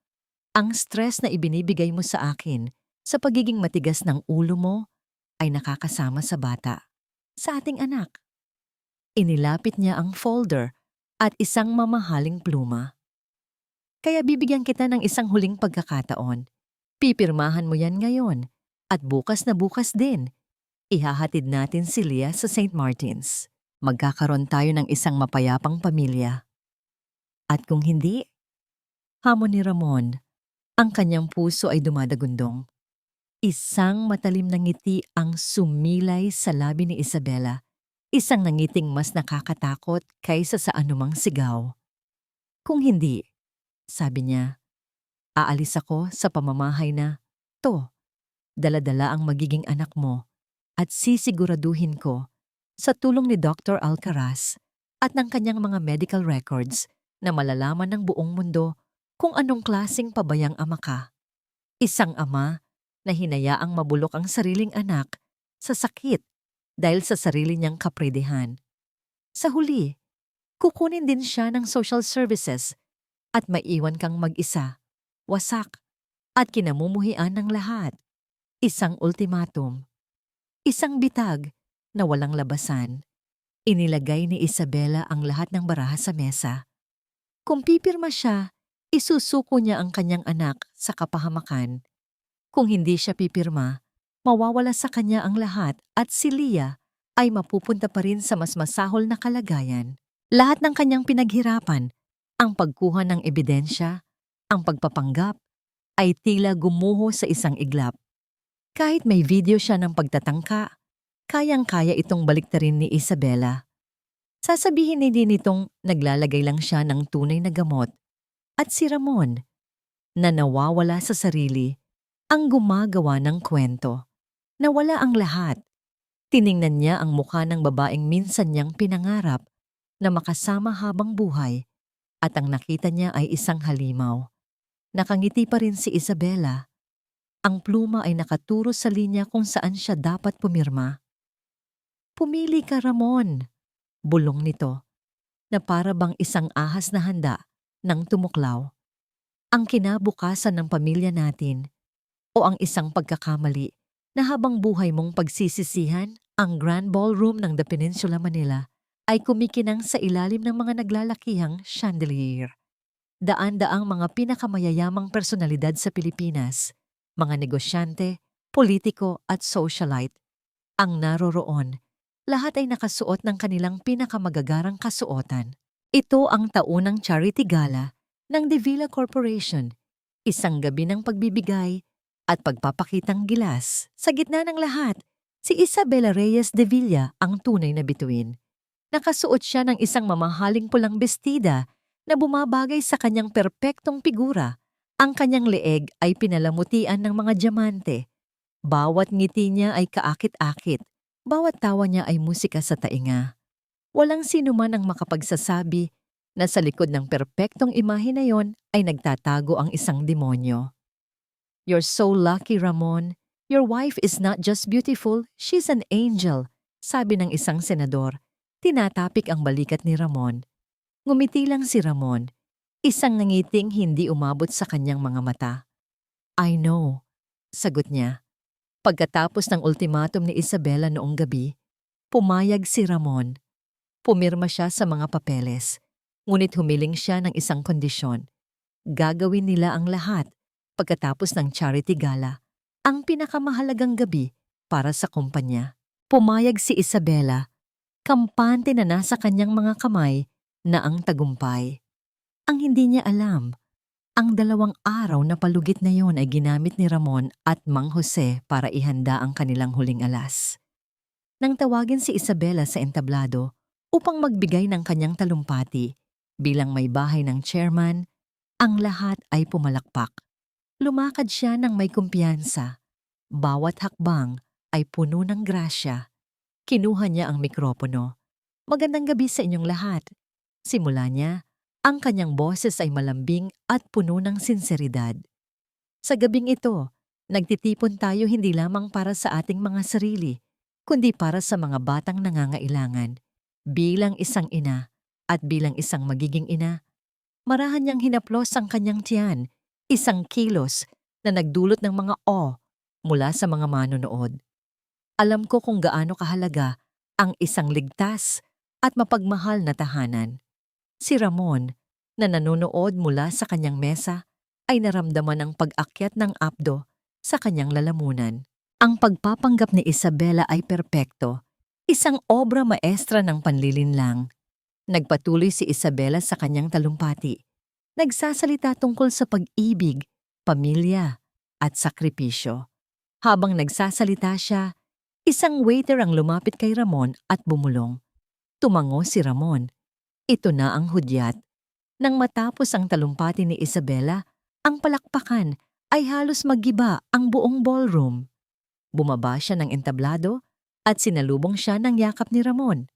Speaker 1: Ang stress na ibinibigay mo sa akin sa pagiging matigas ng ulo mo ay nakakasama sa bata, sa ating anak. Inilapit niya ang folder at isang mamahaling pluma. Kaya bibigyan kita ng isang huling pagkakataon. Pipirmahan mo yan ngayon at bukas na bukas din. Ihahatid natin si Leah sa St. Martin's. Magkakaroon tayo ng isang mapayapang pamilya. At kung hindi, hamon ni Ramon, ang kanyang puso ay dumadagundong. Isang matalim na ngiti ang sumilay sa labi ni Isabela. Isang nangiting mas nakakatakot kaysa sa anumang sigaw. Kung hindi, sabi niya, aalis ako sa pamamahay na, dala-dala ang magiging anak mo at sisiguraduhin ko sa tulong ni Dr. Alcaraz at ng kanyang mga medical records na malalaman ng buong mundo kung anong klaseng pabayang ama ka. Isang ama na hinayaang mabulok ang sariling anak sa sakit dahil sa sarili niyang kapridehan. Sa huli, kukunin din siya ng social services at maiwan kang mag-isa, wasak, at kinamumuhian ng lahat. Isang ultimatum. Isang bitag na walang labasan. Inilagay ni Isabela ang lahat ng baraha sa mesa. Kung pipirma siya, isusuko niya ang kanyang anak sa kapahamakan. Kung hindi siya pipirma, mawawala sa kanya ang lahat at si Leah ay mapupunta pa rin sa mas masahol na kalagayan. Lahat ng kanyang pinaghirapan, ang pagkuha ng ebidensya, ang pagpapanggap, ay tila gumuho sa isang iglap. Kahit may video siya ng pagtatangka, kayang-kaya itong baliktarin ni Isabela. Sasabihin din nitong naglalagay lang siya ng tunay na gamot. At si Ramon, na nawawala sa sarili, ang gumagawa ng kwento. Nawala ang lahat. Tiningnan niya ang mukha ng babaeng minsan niyang pinangarap na makasama habang buhay at ang nakita niya ay isang halimaw. Nakangiti pa rin si Isabela. Ang pluma ay nakaturo sa linya kung saan siya dapat pumirma. Pumili ka, Ramon, bulong nito, na para bang isang ahas na handa nang tumuklaw. Ang kinabukasan ng pamilya natin o ang isang pagkakamali na habang buhay mong pagsisisihan, ang Grand Ballroom ng The Peninsula Manila ay kumikinang sa ilalim ng mga naglalakihang chandelier. Daan-daang mga pinakamayayamang personalidad sa Pilipinas, mga negosyante, politiko at socialite, ang naroroon. Lahat ay nakasuot ng kanilang pinakamagagarang kasuotan. Ito ang taunang charity gala ng De Villa Corporation, isang gabi ng pagbibigay at pagpapakitang gilas. Sa gitna ng lahat, si Isabela Reyes de Villa ang tunay na bituin. Nakasuot siya ng isang mamahaling pulang bestida na bumabagay sa kanyang perpektong figura. Ang kanyang leeg ay pinalamutian ng mga diamante. Bawat ngiti niya ay kaakit-akit. Bawat tawa niya ay musika sa tainga. Walang sino man ang makapagsasabi na sa likod ng perpektong imahe na yon ay nagtatago ang isang demonyo. You're so lucky, Ramon. Your wife is not just beautiful, she's an angel, sabi ng isang senador. Tinatapik ang balikat ni Ramon. Ngumiti lang si Ramon, isang ngangiting hindi umabot sa kanyang mga mata. I know, sagot niya. Pagkatapos ng ultimatum ni Isabela noong gabi, pumayag si Ramon. Pumirma siya sa mga papeles, ngunit humiling siya ng isang kondisyon. Gagawin nila ang lahat pagkatapos ng charity gala, ang pinakamahalagang gabi para sa kumpanya. Pumayag si Isabela, kampante na nasa kanyang mga kamay na ang tagumpay. Ang hindi niya alam, ang 2 araw na palugit na yon ay ginamit ni Ramon at Mang Jose para ihanda ang kanilang huling alas. Nang tawagin si Isabela sa entablado upang magbigay ng kanyang talumpati bilang may bahay ng chairman, ang lahat ay pumalakpak. Lumakad siya ng may kumpiyansa. Bawat hakbang ay puno ng grasya. Kinuha niya ang mikropono. Magandang gabi sa inyong lahat. Simula niya, ang kanyang boses ay malambing at puno ng sinseridad. Sa gabing ito, nagtitipon tayo hindi lamang para sa ating mga sarili, kundi para sa mga batang nangangailangan. Bilang isang ina at bilang isang magiging ina, marahan niyang hinaplos ang kanyang tiyan, isang kilos na nagdulot ng mga mula sa mga manonood. Alam ko kung gaano kahalaga ang isang ligtas at mapagmahal na tahanan. Si Ramon, na nanonood mula sa kanyang mesa, ay naramdaman ang pag-akyat ng apdo sa kanyang lalamunan. Ang pagpapanggap ni Isabela ay perpekto, isang obra maestra ng panlilinlang. Nagpatuloy si Isabela sa kanyang talumpati. Nagsasalita tungkol sa pag-ibig, pamilya, at sakripisyo. Habang nagsasalita siya, isang waiter ang lumapit kay Ramon at bumulong. Tumango si Ramon. Ito na ang hudyat. Nang matapos ang talumpati ni Isabela, ang palakpakan ay halos maggiba ang buong ballroom. Bumaba siya ng entablado at sinalubong siya ng yakap ni Ramon.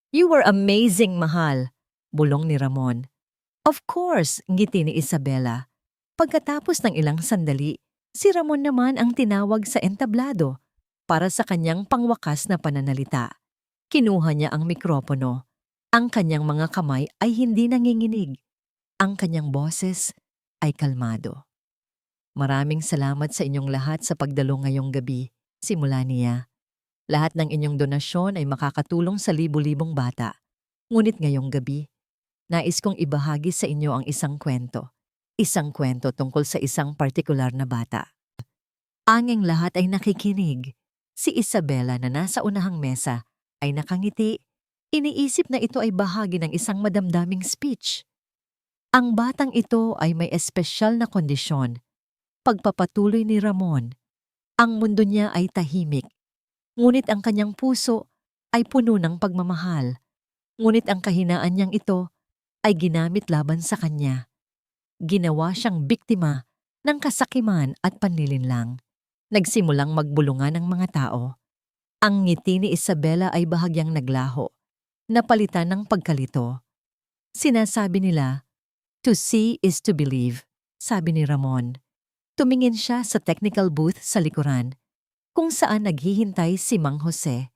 Speaker 1: You were amazing, mahal, bulong ni Ramon. Of course, ngiti ni Isabela. Pagkatapos ng ilang sandali, si Ramon naman ang tinawag sa entablado para sa kanyang pangwakas na pananalita. Kinuha niya ang mikropono. Ang kanyang mga kamay ay hindi nanginginig. Ang kanyang boses ay kalmado. Maraming salamat sa inyong lahat sa pagdalo ngayong gabi, simula niya. Lahat ng inyong donasyon ay makakatulong sa libu-libong bata. Ngunit ngayong gabi, nais kong ibahagi sa inyo ang isang kwento. Isang kwento tungkol sa isang partikular na bata. Anging lahat ay nakikinig. Si Isabela na nasa unahang mesa ay nakangiti. Iniisip na ito ay bahagi ng isang madamdaming speech. Ang batang ito ay may espesyal na kondisyon. Pagpapatuloy ni Ramon, ang mundo niya ay tahimik. Ngunit ang kanyang puso ay puno ng pagmamahal. Ngunit ang kahinaan niyang ito ay ginamit laban sa kanya. Ginawa siyang biktima ng kasakiman at panlilinlang. Nagsimulang magbulungan ng mga tao. Ang ngiti ni Isabela ay bahagyang naglaho, napalitan ng pagkalito. Sinasabi nila, to see is to believe, sabi ni Ramon. Tumingin siya sa technical booth sa likuran, kung saan naghihintay si Mang Jose.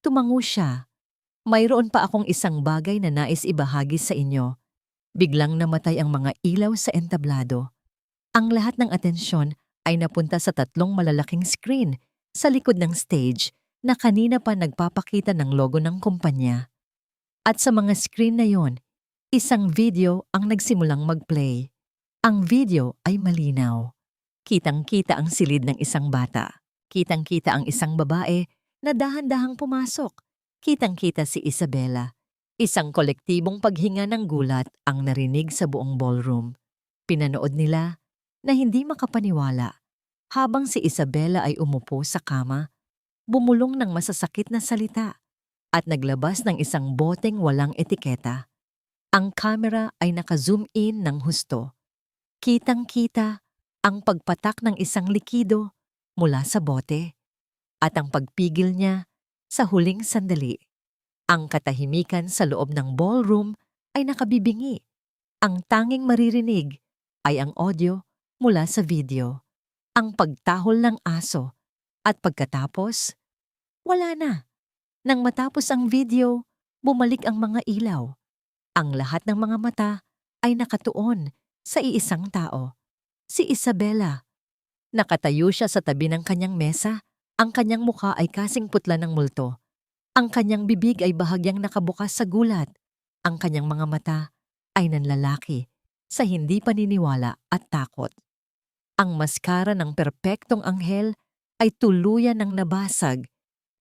Speaker 1: Tumango siya. Mayroon pa akong isang bagay na nais ibahagi sa inyo. Biglang namatay ang mga ilaw sa entablado. Ang lahat ng atensyon ay napunta sa 3 malalaking screen sa likod ng stage na kanina pa nagpapakita ng logo ng kumpanya. At sa mga screen na yon, isang video ang nagsimulang mag-play. Ang video ay malinaw. Kitang-kita ang silid ng isang bata. Kitang-kita ang isang babae na dahan-dahang pumasok. Kitang-kita si Isabela. Isang kolektibong paghinga ng gulat ang narinig sa buong ballroom. Pinanood nila na hindi makapaniwala. Habang si Isabela ay umupo sa kama, bumulong ng masasakit na salita at naglabas ng isang boteng walang etiketa. Ang kamera ay naka-zoom in ng husto. Kitang-kita ang pagpatak ng isang likido mula sa bote at ang pagpigil niya sa huling sandali. Ang katahimikan sa loob ng ballroom ay nakabibingi. Ang tanging maririnig ay ang audio mula sa video. Ang pagtahol ng aso At pagkatapos, wala na. Nang matapos ang video, bumalik ang mga ilaw. Ang lahat ng mga mata ay nakatuon sa iisang tao, si Isabela. Nakatayo siya sa tabi ng kanyang mesa, ang kanyang mukha ay kasing putla ng multo. Ang kanyang bibig ay bahagyang nakabukas sa gulat. Ang kanyang mga mata ay nanlalaki sa hindi paniniwala at takot. Ang maskara ng perpektong anghel ay tuluyan ng nabasag.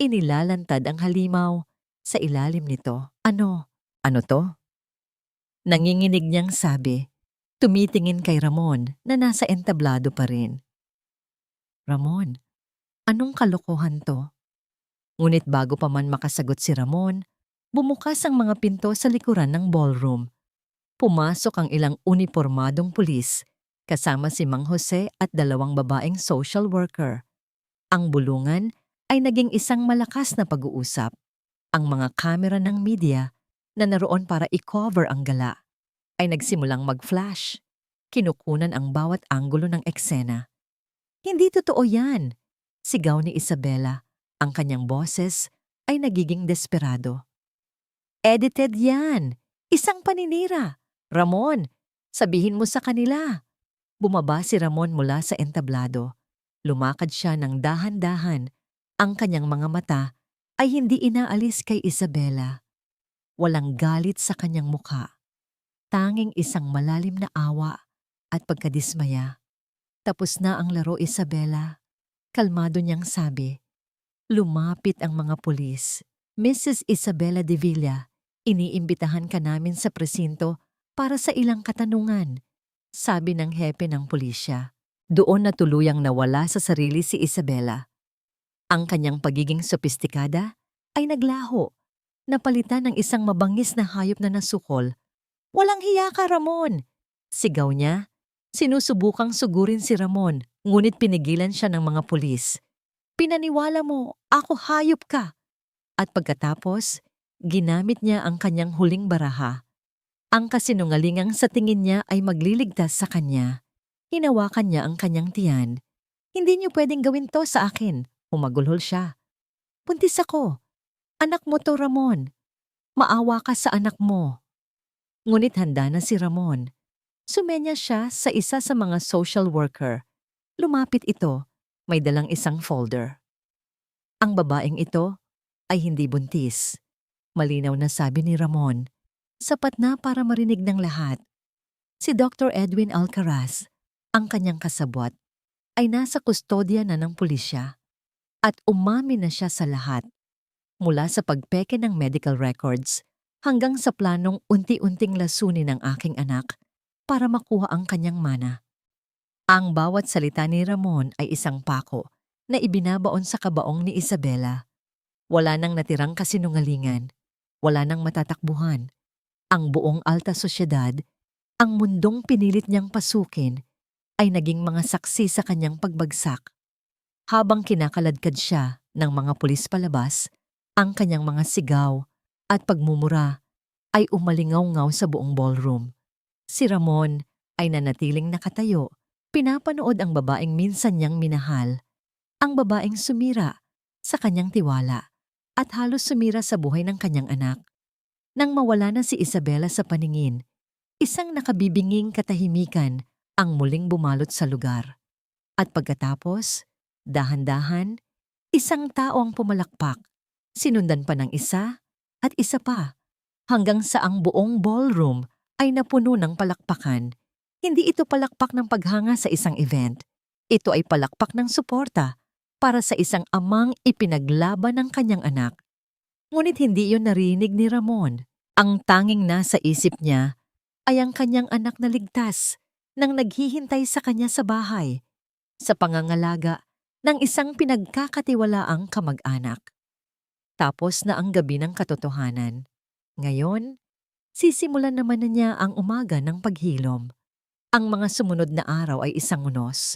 Speaker 1: Inilalantad ang halimaw sa ilalim nito. Ano? Ano to? Nanginginig niyang sabi, tumitingin kay Ramon na nasa entablado pa rin. Ramon, anong kalokohan to? Ngunit bago pa man makasagot si Ramon, bumukas ang mga pinto sa likuran ng ballroom. Pumasok ang ilang unipormadong pulis, kasama si Mang Jose at 2 babaeng social worker. Ang bulungan ay naging isang malakas na pag-uusap. Ang mga kamera ng media na naroon para i-cover ang gala ay nagsimulang mag-flash. Kinukunan ang bawat anggulo ng eksena. Hindi totoo yan, sigaw ni Isabela. Ang kanyang boses ay nagiging desperado. Edited yan! Isang paninira! Ramon, sabihin mo sa kanila. Bumaba si Ramon mula sa entablado. Lumakad siya ng dahan-dahan. Ang kanyang mga mata ay hindi inaalis kay Isabela. Walang galit sa kanyang mukha. Tanging isang malalim na awa at pagkadismaya. Tapos na ang laro, Isabela. Kalmado niyang sabi. Lumapit ang mga pulis. Mrs. Isabela de Villa, iniimbitahan ka namin sa presinto para sa ilang katanungan, sabi ng hepe ng pulisya. Doon na tuluyang nawala sa sarili si Isabela. Ang kanyang pagiging sopistikada ay naglaho, napalitan ng isang mabangis na hayop na nasukol. Walang hiya ka, Ramon! Sigaw niya. Sinusubukang sugurin si Ramon, ngunit pinigilan siya ng mga pulis. Pinaniwala mo, ako hayop ka. At pagkatapos, ginamit niya ang kanyang huling baraha. Ang kasinungalingang sa tingin niya ay magliligtas sa kanya. Hinawakan niya ang kanyang tiyan. Hindi niyo pwedeng gawin to sa akin. Humagulhol siya. Buntis ako. Anak mo to, Ramon. Maawa ka sa anak mo. Ngunit handa na si Ramon. Sumenya siya sa isa sa mga social worker. Lumapit ito. May dalang isang folder. Ang babaeng ito ay hindi buntis. Malinaw na sabi ni Ramon. Sapat na para marinig ng lahat. Si Dr. Edwin Alcaraz, ang kanyang kasabwat, ay nasa kustodya na ng pulisya. At umamin na siya sa lahat. Mula sa pagpeke ng medical records hanggang sa planong unti-unting lasunin ng aking anak para makuha ang kanyang mana. Ang bawat salita ni Ramon ay isang pako na ibinabaon sa kabaong ni Isabela. Wala nang natirang kasinungalingan. Wala nang matatakbuhan. Ang buong alta sosyedad, ang mundong pinilit niyang pasukin, ay naging mga saksi sa kanyang pagbagsak. Habang kinakaladkad siya ng mga pulis palabas, ang kanyang mga sigaw at pagmumura ay umalingaw-ngaw sa buong ballroom. Si Ramon ay nanatiling nakatayo, pinapanood ang babaeng minsan niyang minahal, ang babaeng sumira sa kanyang tiwala at halos sumira sa buhay ng kanyang anak. Nang mawala na si Isabela sa paningin, isang nakabibinging katahimikan ang muling bumalot sa lugar. At pagkatapos, dahan-dahan, isang tao ang pumalakpak, sinundan pa ng isa at isa pa, hanggang sa ang buong ballroom ay napuno ng palakpakan. Hindi ito palakpak ng paghanga sa isang event. Ito ay palakpak ng suporta para sa isang amang ipinaglaban ng kanyang anak. Ngunit hindi iyon narinig ni Ramon. Ang tanging nasa isip niya ay ang kanyang anak na ligtas nang naghihintay sa kanya sa bahay, sa pangangalaga ng isang pinagkakatiwalaang kamag-anak. Tapos na ang gabi ng katotohanan. Ngayon, sisimulan naman na niya ang umaga ng paghilom. Ang mga sumunod na araw ay isang unos.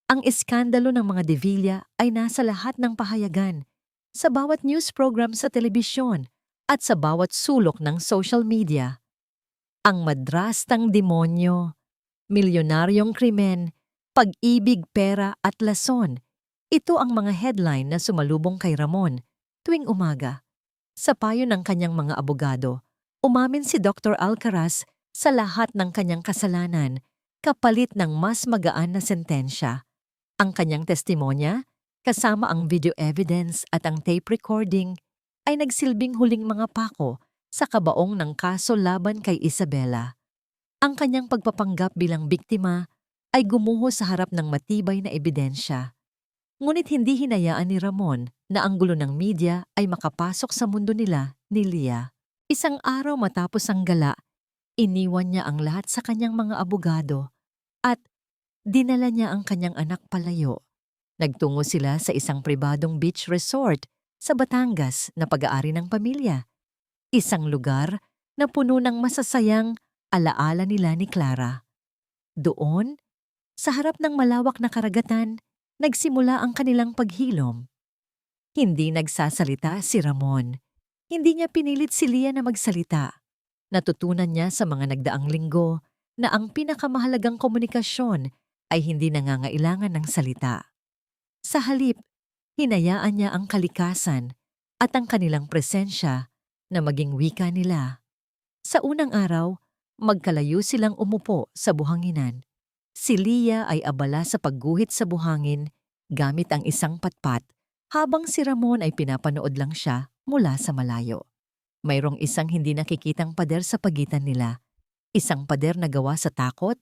Speaker 1: Ang iskandalo ng mga De Villa ay nasa lahat ng pahayagan, sa bawat news program sa telebisyon at sa bawat sulok ng social media. Ang madrastang demonyo, milyonaryong krimen, pag-ibig, pera at lason, Ito ang mga headline na sumalubong kay Ramon tuwing umaga. Sa payo ng kanyang mga abogado, umamin si Dr. Alcaraz sa lahat ng kanyang kasalanan kapalit ng mas magaan na sentensya. Ang kanyang testimonya, kasama ang video evidence at ang tape recording, ay nagsilbing huling mga pako sa kabaong ng kaso laban kay Isabela. Ang kanyang pagpapanggap bilang biktima ay gumuho sa harap ng matibay na ebidensya. Ngunit hindi hinayaan ni Ramon na ang gulo ng media ay makapasok sa mundo nila ni Leah. Isang araw matapos ang gala, iniwan niya ang lahat sa kanyang mga abogado at dinala niya ang kanyang anak palayo. Nagtungo sila sa isang pribadong beach resort sa Batangas na pag-aari ng pamilya. Isang lugar na puno ng masasayang alaala nila ni Clara. Doon, sa harap ng malawak na karagatan, nagsimula ang kanilang paghilom. Hindi nagsasalita si Ramon. Hindi niya pinilit si Leah na magsalita. Natutunan niya sa mga nagdaang linggo na ang pinakamahalagang komunikasyon ay hindi nangangailangan ng salita. Sa halip, hinayaan niya ang kalikasan at ang kanilang presensya na maging wika nila. Sa unang araw, magkalayo silang umupo sa buhanginan. Si Leah ay abala sa pagguhit sa buhangin gamit ang isang patpat habang si Ramon ay pinapanood lang siya mula sa malayo. Mayroong isang hindi nakikitang pader sa pagitan nila. Isang pader na gawa sa takot,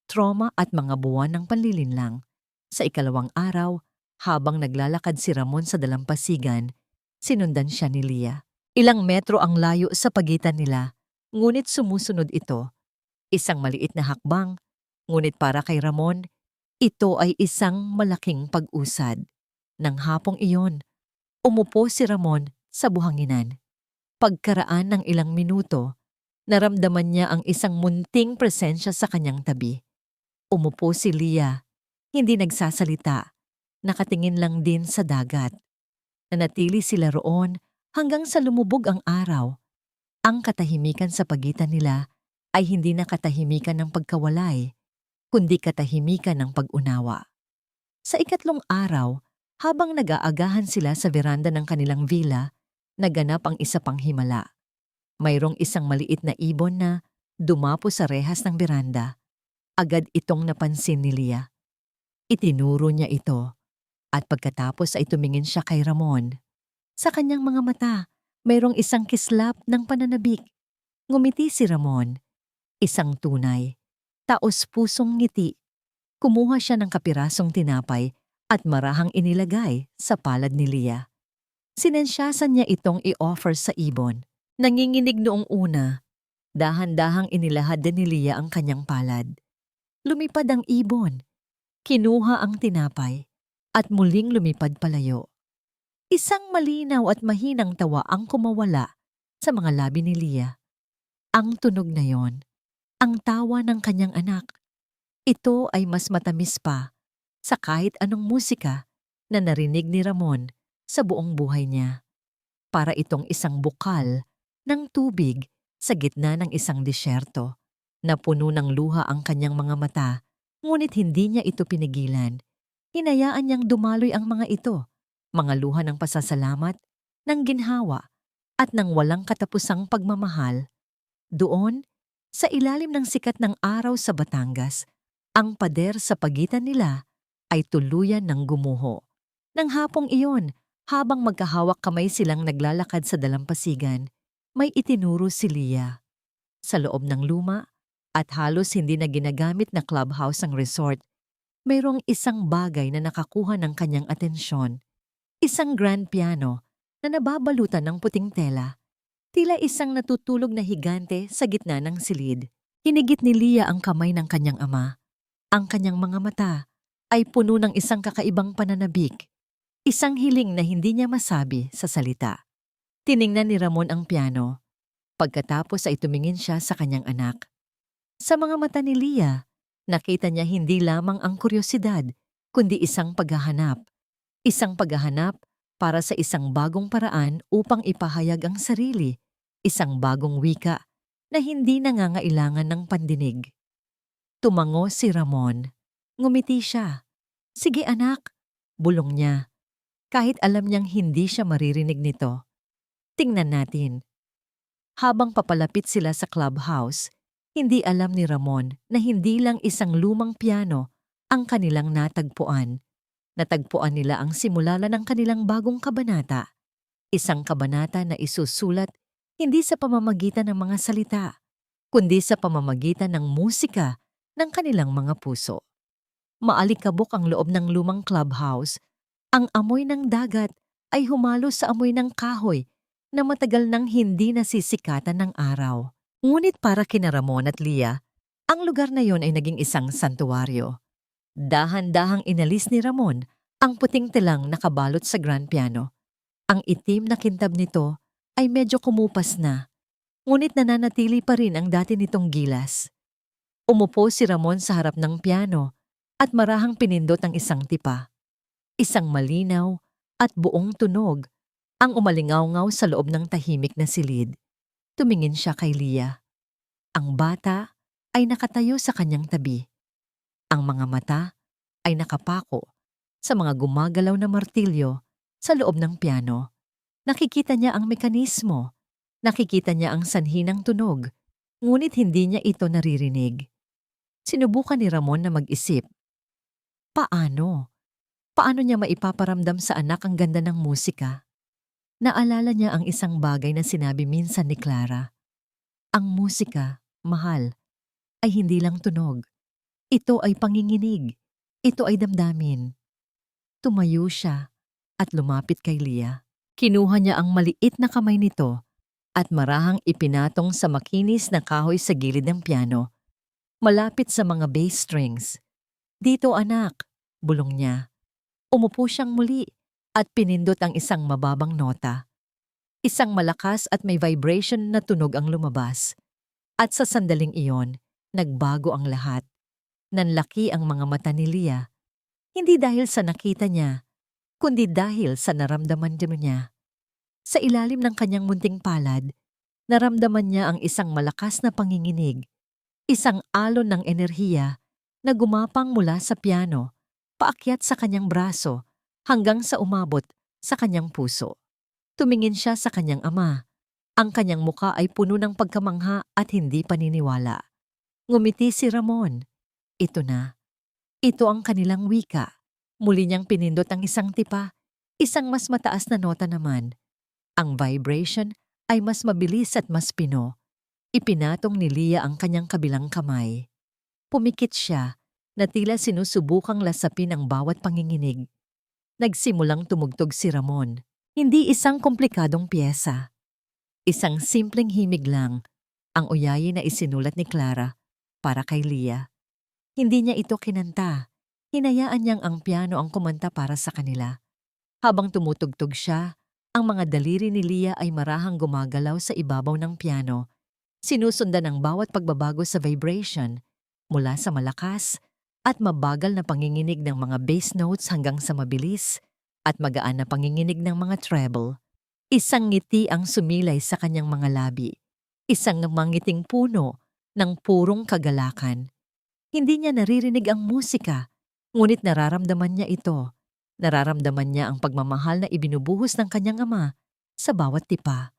Speaker 1: trauma at mga buwan ng panlilinlang. Sa ikalawang araw, habang naglalakad si Ramon sa dalampasigan, sinundan siya ni Leah. Ilang metro ang layo sa pagitan nila, ngunit sumusunod ito. Isang maliit na hakbang, ngunit para kay Ramon, ito ay isang malaking pag-usad. Nang hapong iyon, umupo si Ramon sa buhanginan. Pagkaraan ng ilang minuto, naramdaman niya ang isang munting presensya sa kanyang tabi. Umupo si Leah, hindi nagsasalita, nakatingin lang din sa dagat. Nanatili sila roon hanggang sa lumubog ang araw. Ang katahimikan sa pagitan nila ay hindi na katahimikan ng pagkawalay, kundi katahimikan ng pag-unawa. Sa ikatlong araw, habang nag-aagahan sila sa veranda ng kanilang villa, naganap ang isa pang himala. Mayroong isang maliit na ibon na dumapo sa rehas ng beranda. Agad itong napansin ni Leah. Itinuro niya ito at pagkatapos ay tumingin siya kay Ramon. Sa kanyang mga mata, mayroong isang kislap ng pananabik. Ngumiti si Ramon. Isang tunay, taos-pusong ngiti. Kumuha siya ng kapirasong tinapay at marahang inilagay sa palad ni Leah. Sinensyasan niya itong i-offer sa ibon. Nanginginig noong una. Dahan-dahang inilahad din ni Leah ang kanyang palad. Lumipad ang ibon. Kinuha ang tinapay at muling lumipad palayo. Isang malinaw at mahinang tawa ang kumawala sa mga labi ni Leah. Ang tunog na yon, ang tawa ng kanyang anak. Ito ay mas matamis pa sa kahit anong musika na narinig ni Ramon sa buong buhay niya. Para itong isang bukal ng tubig sa gitna ng isang disyerto. Napuno ng luha ang kanyang mga mata, ngunit hindi niya ito pinigilan. Hinayaan niyang dumaloy ang mga ito, mga luha ng pasasalamat, ng ginhawa, at ng walang katapusang pagmamahal. Doon, sa ilalim ng sikat ng araw sa Batangas, ang pader sa pagitan nila ay tuluyan ng gumuho. Nang hapong iyon, habang magkahawak kamay silang naglalakad sa dalampasigan, may itinuro si Leah. Sa loob ng luma at halos hindi na ginagamit na clubhouse ang resort, mayroong isang bagay na nakakuha ng kanyang atensyon. Isang grand piano na nababalutan ng puting tela. Tila isang natutulog na higante sa gitna ng silid. Hinigit ni Leah ang kamay ng kanyang ama. Ang kanyang mga mata ay puno ng isang kakaibang pananabik. Isang hiling na hindi niya masabi sa salita. Tiningnan ni Ramon ang piano. Pagkatapos ay tumingin siya sa kanyang anak. Sa mga mata ni Leah, nakita niya hindi lamang ang kuryosidad, kundi isang paghahanap. Isang paghahanap para sa isang bagong paraan upang ipahayag ang sarili. Isang bagong wika na hindi nangangailangan ng pandinig. Tumango si Ramon. Ngumiti siya. Sige anak, Bulong niya, kahit alam niyang hindi siya maririnig nito. Tingnan natin. Habang papalapit sila sa clubhouse, hindi alam ni Ramon na hindi lang isang lumang piano ang kanilang natagpuan. Natagpuan nila ang simula ng kanilang bagong kabanata. Isang kabanata na isusulat hindi sa pamamagitan ng mga salita, kundi sa pamamagitan ng musika ng kanilang mga puso. Maalikabok ang loob ng lumang clubhouse. Ang amoy ng dagat ay humalo sa amoy ng kahoy na matagal nang hindi nasisikatan ng araw. Ngunit para kina Ramon at Leah, ang lugar na yon ay naging isang santuwaryo. Dahan-dahang inalis ni Ramon ang puting telang nakabalot sa grand piano. Ang itim na kintab nito ay medyo kumupas na, ngunit nananatili pa rin ang dati nitong gilas. Umupo si Ramon sa harap ng piano at marahang pinindot ang isang tipa. Isang malinaw at buong tunog ang umalingaw-ngaw sa loob ng tahimik na silid. Tumingin siya kay Leah. Ang bata ay nakatayo sa kanyang tabi. Ang mga mata ay nakapako sa mga gumagalaw na martilyo sa loob ng piano. Nakikita niya ang mekanismo. Nakikita niya ang sanhi ng tunog, ngunit hindi niya ito naririnig. Sinubukan ni Ramon na mag-isip. Paano? Paano niya maipaparamdam sa anak ang ganda ng musika? Naalala niya ang isang bagay na sinabi minsan ni Clara. Ang musika, mahal, ay hindi lang tunog. Ito ay panginginig. Ito ay damdamin. Tumayo siya at lumapit kay Leah. Kinuha niya ang maliit na kamay nito at marahang ipinatong sa makinis na kahoy sa gilid ng piano, malapit sa mga bass strings. Dito anak, bulong niya. Umupo siyang muli at pinindot ang isang mababang nota. Isang malakas at may vibration na tunog ang lumabas. At sa sandaling iyon, nagbago ang lahat. Nanlaki ang mga mata ni Leah, hindi dahil sa nakita niya, kundi dahil sa naramdaman niya. Sa ilalim ng kanyang munting palad, naramdaman niya ang isang malakas na panginginig, isang alon ng enerhiya na gumapang mula sa piano, paakyat sa kanyang braso hanggang sa umabot sa kanyang puso. Tumingin siya sa kanyang ama. Ang kanyang muka ay puno ng pagkamangha at hindi paniniwala. Ngumiti si Ramon. Ito na. Ito ang kanilang wika. Muli niyang pinindot ang isang tipa, isang mas mataas na nota naman. Ang vibration ay mas mabilis at mas pino. Ipinatong ni Leah ang kanyang kabilang kamay. Pumikit siya na tila sinusubukang lasapin ang bawat panginginig. Nagsimulang tumugtog si Ramon. Hindi isang komplikadong piyesa. Isang simpleng himig lang ang uyayi na isinulat ni Clara para kay Leah. Hindi niya ito kinanta. Hinayaan niyang ang piano ang kumanta para sa kanila. Habang tumutugtog siya, ang mga daliri ni Leah ay marahang gumagalaw sa ibabaw ng piano. Sinusundan ang bawat pagbabago sa vibration mula sa malakas at mabagal na panginginig ng mga bass notes hanggang sa mabilis at magaan na panginginig ng mga treble. Isang ngiti ang sumilay sa kanyang mga labi. Isang mangiting puno ng purong kagalakan. Hindi niya naririnig ang musika, ngunit nararamdaman niya ito. Nararamdaman niya ang pagmamahal na ibinubuhos ng kanyang ama sa bawat tipa.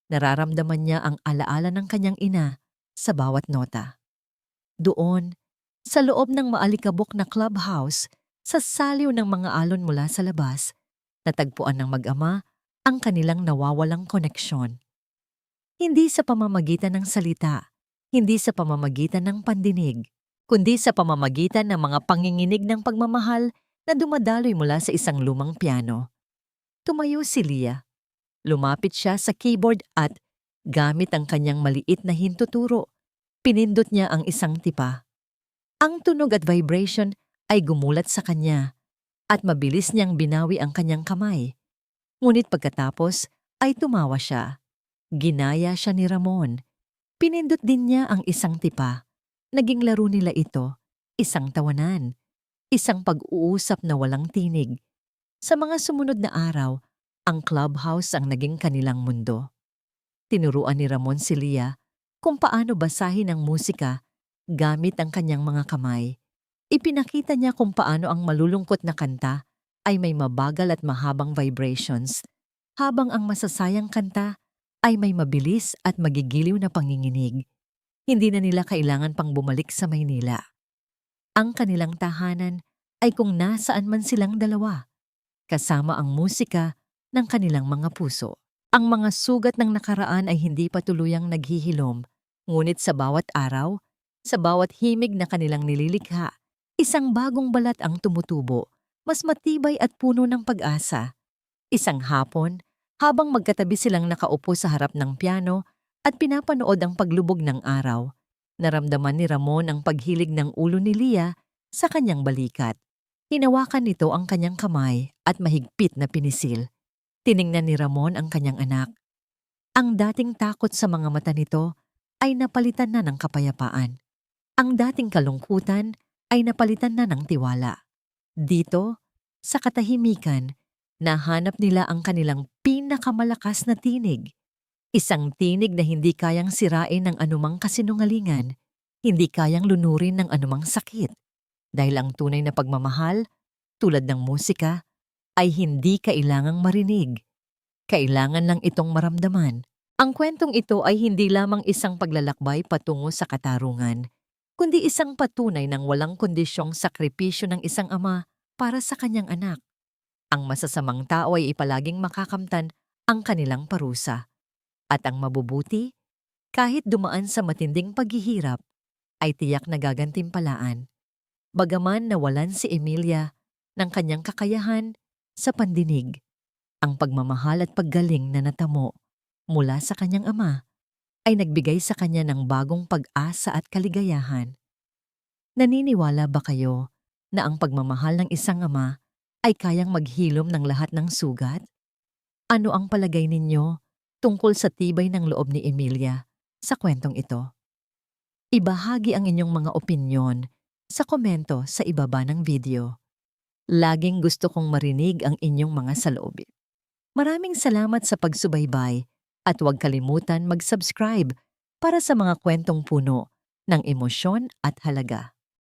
Speaker 1: Nararamdaman niya ang alaala ng kanyang ina sa bawat nota. Doon, sa loob ng maalikabok na clubhouse, sa saliw ng mga alon mula sa labas, natagpuan ng mag-ama ang kanilang nawawalang koneksyon. Hindi sa pamamagitan ng salita, hindi sa pamamagitan ng pandinig, kundi sa pamamagitan ng mga panginginig ng pagmamahal na dumadaloy mula sa isang lumang piano. Tumayo si Leah. Lumapit siya sa keyboard at, gamit ang kanyang maliit na hintuturo, pinindot niya ang isang tipa. Ang tunog at vibration ay gumulat sa kanya at mabilis niyang binawi ang kanyang kamay. Ngunit pagkatapos ay tumawa siya. Ginaya siya ni Ramon. Pinindot din niya ang isang tipa. Naging laro nila ito, isang tawanan, isang pag-uusap na walang tinig. Sa mga sumunod na araw, ang clubhouse ang naging kanilang mundo. Tinuruan ni Ramon si Leah kung paano basahin ang musika gamit ang kanyang mga kamay. Ipinakita niya kung paano ang malulungkot na kanta ay may mabagal at mahabang vibrations, habang ang masasayang kanta ay may mabilis at magigiliw na panginginig. Hindi na nila kailangan pang bumalik sa Maynila. Ang kanilang tahanan ay kung nasaan man silang dalawa, kasama ang musika ng kanilang mga puso. Ang mga sugat ng nakaraan ay hindi pa tuluyang naghihilom, ngunit sa bawat araw, sa bawat himig na kanilang nililikha, isang bagong balat ang tumutubo, mas matibay at puno ng pag-asa. Isang hapon, habang magkatabi silang nakaupo sa harap ng piano at pinapanood ang paglubog ng araw, naramdaman ni Ramon ang paghilig ng ulo ni Lia sa kanyang balikat. Hinawakan nito ang kanyang kamay at mahigpit na pinisil. Tiningnan ni Ramon ang kanyang anak. Ang dating takot sa mga mata nito ay napalitan na ng kapayapaan. Ang dating kalungkutan ay napalitan na ng tiwala. Dito, sa katahimikan, nahanap nila ang kanilang pinakamalakas na tinig. Isang tinig na hindi kayang sirain ng anumang kasinungalingan, hindi kayang lunurin ng anumang sakit. Dahil ang tunay na pagmamahal, tulad ng musika, ay hindi kailangang marinig. Kailangan lang itong maramdaman. Ang kwentong ito ay hindi lamang isang paglalakbay patungo sa katarungan, kundi isang patunay ng walang kondisyong sakripisyo ng isang ama para sa kanyang anak. Ang masasamang tao ay ipalaging makakamtan ang kanilang parusa. At ang mabubuti, kahit dumaan sa matinding paghihirap, ay tiyak na gagantimpalaan. Bagaman nawalan si Emilia ng kanyang kakayahan sa pandinig, ang pagmamahal at paggaling na natamo mula sa kanyang ama ay nagbigay sa kanya ng bagong pag-asa at kaligayahan. Naniniwala ba kayo na ang pagmamahal ng isang ama ay kayang maghilom ng lahat ng sugat? Ano ang palagay ninyo tungkol sa tibay ng loob ni Emilia sa kwentong ito? Ibahagi ang inyong mga opinyon sa komento sa ibaba ng video. Laging gusto kong marinig ang inyong mga saloobin. Maraming salamat sa pagsubaybay at huwag kalimutan mag-subscribe para sa mga kwentong puno ng emosyon at halaga.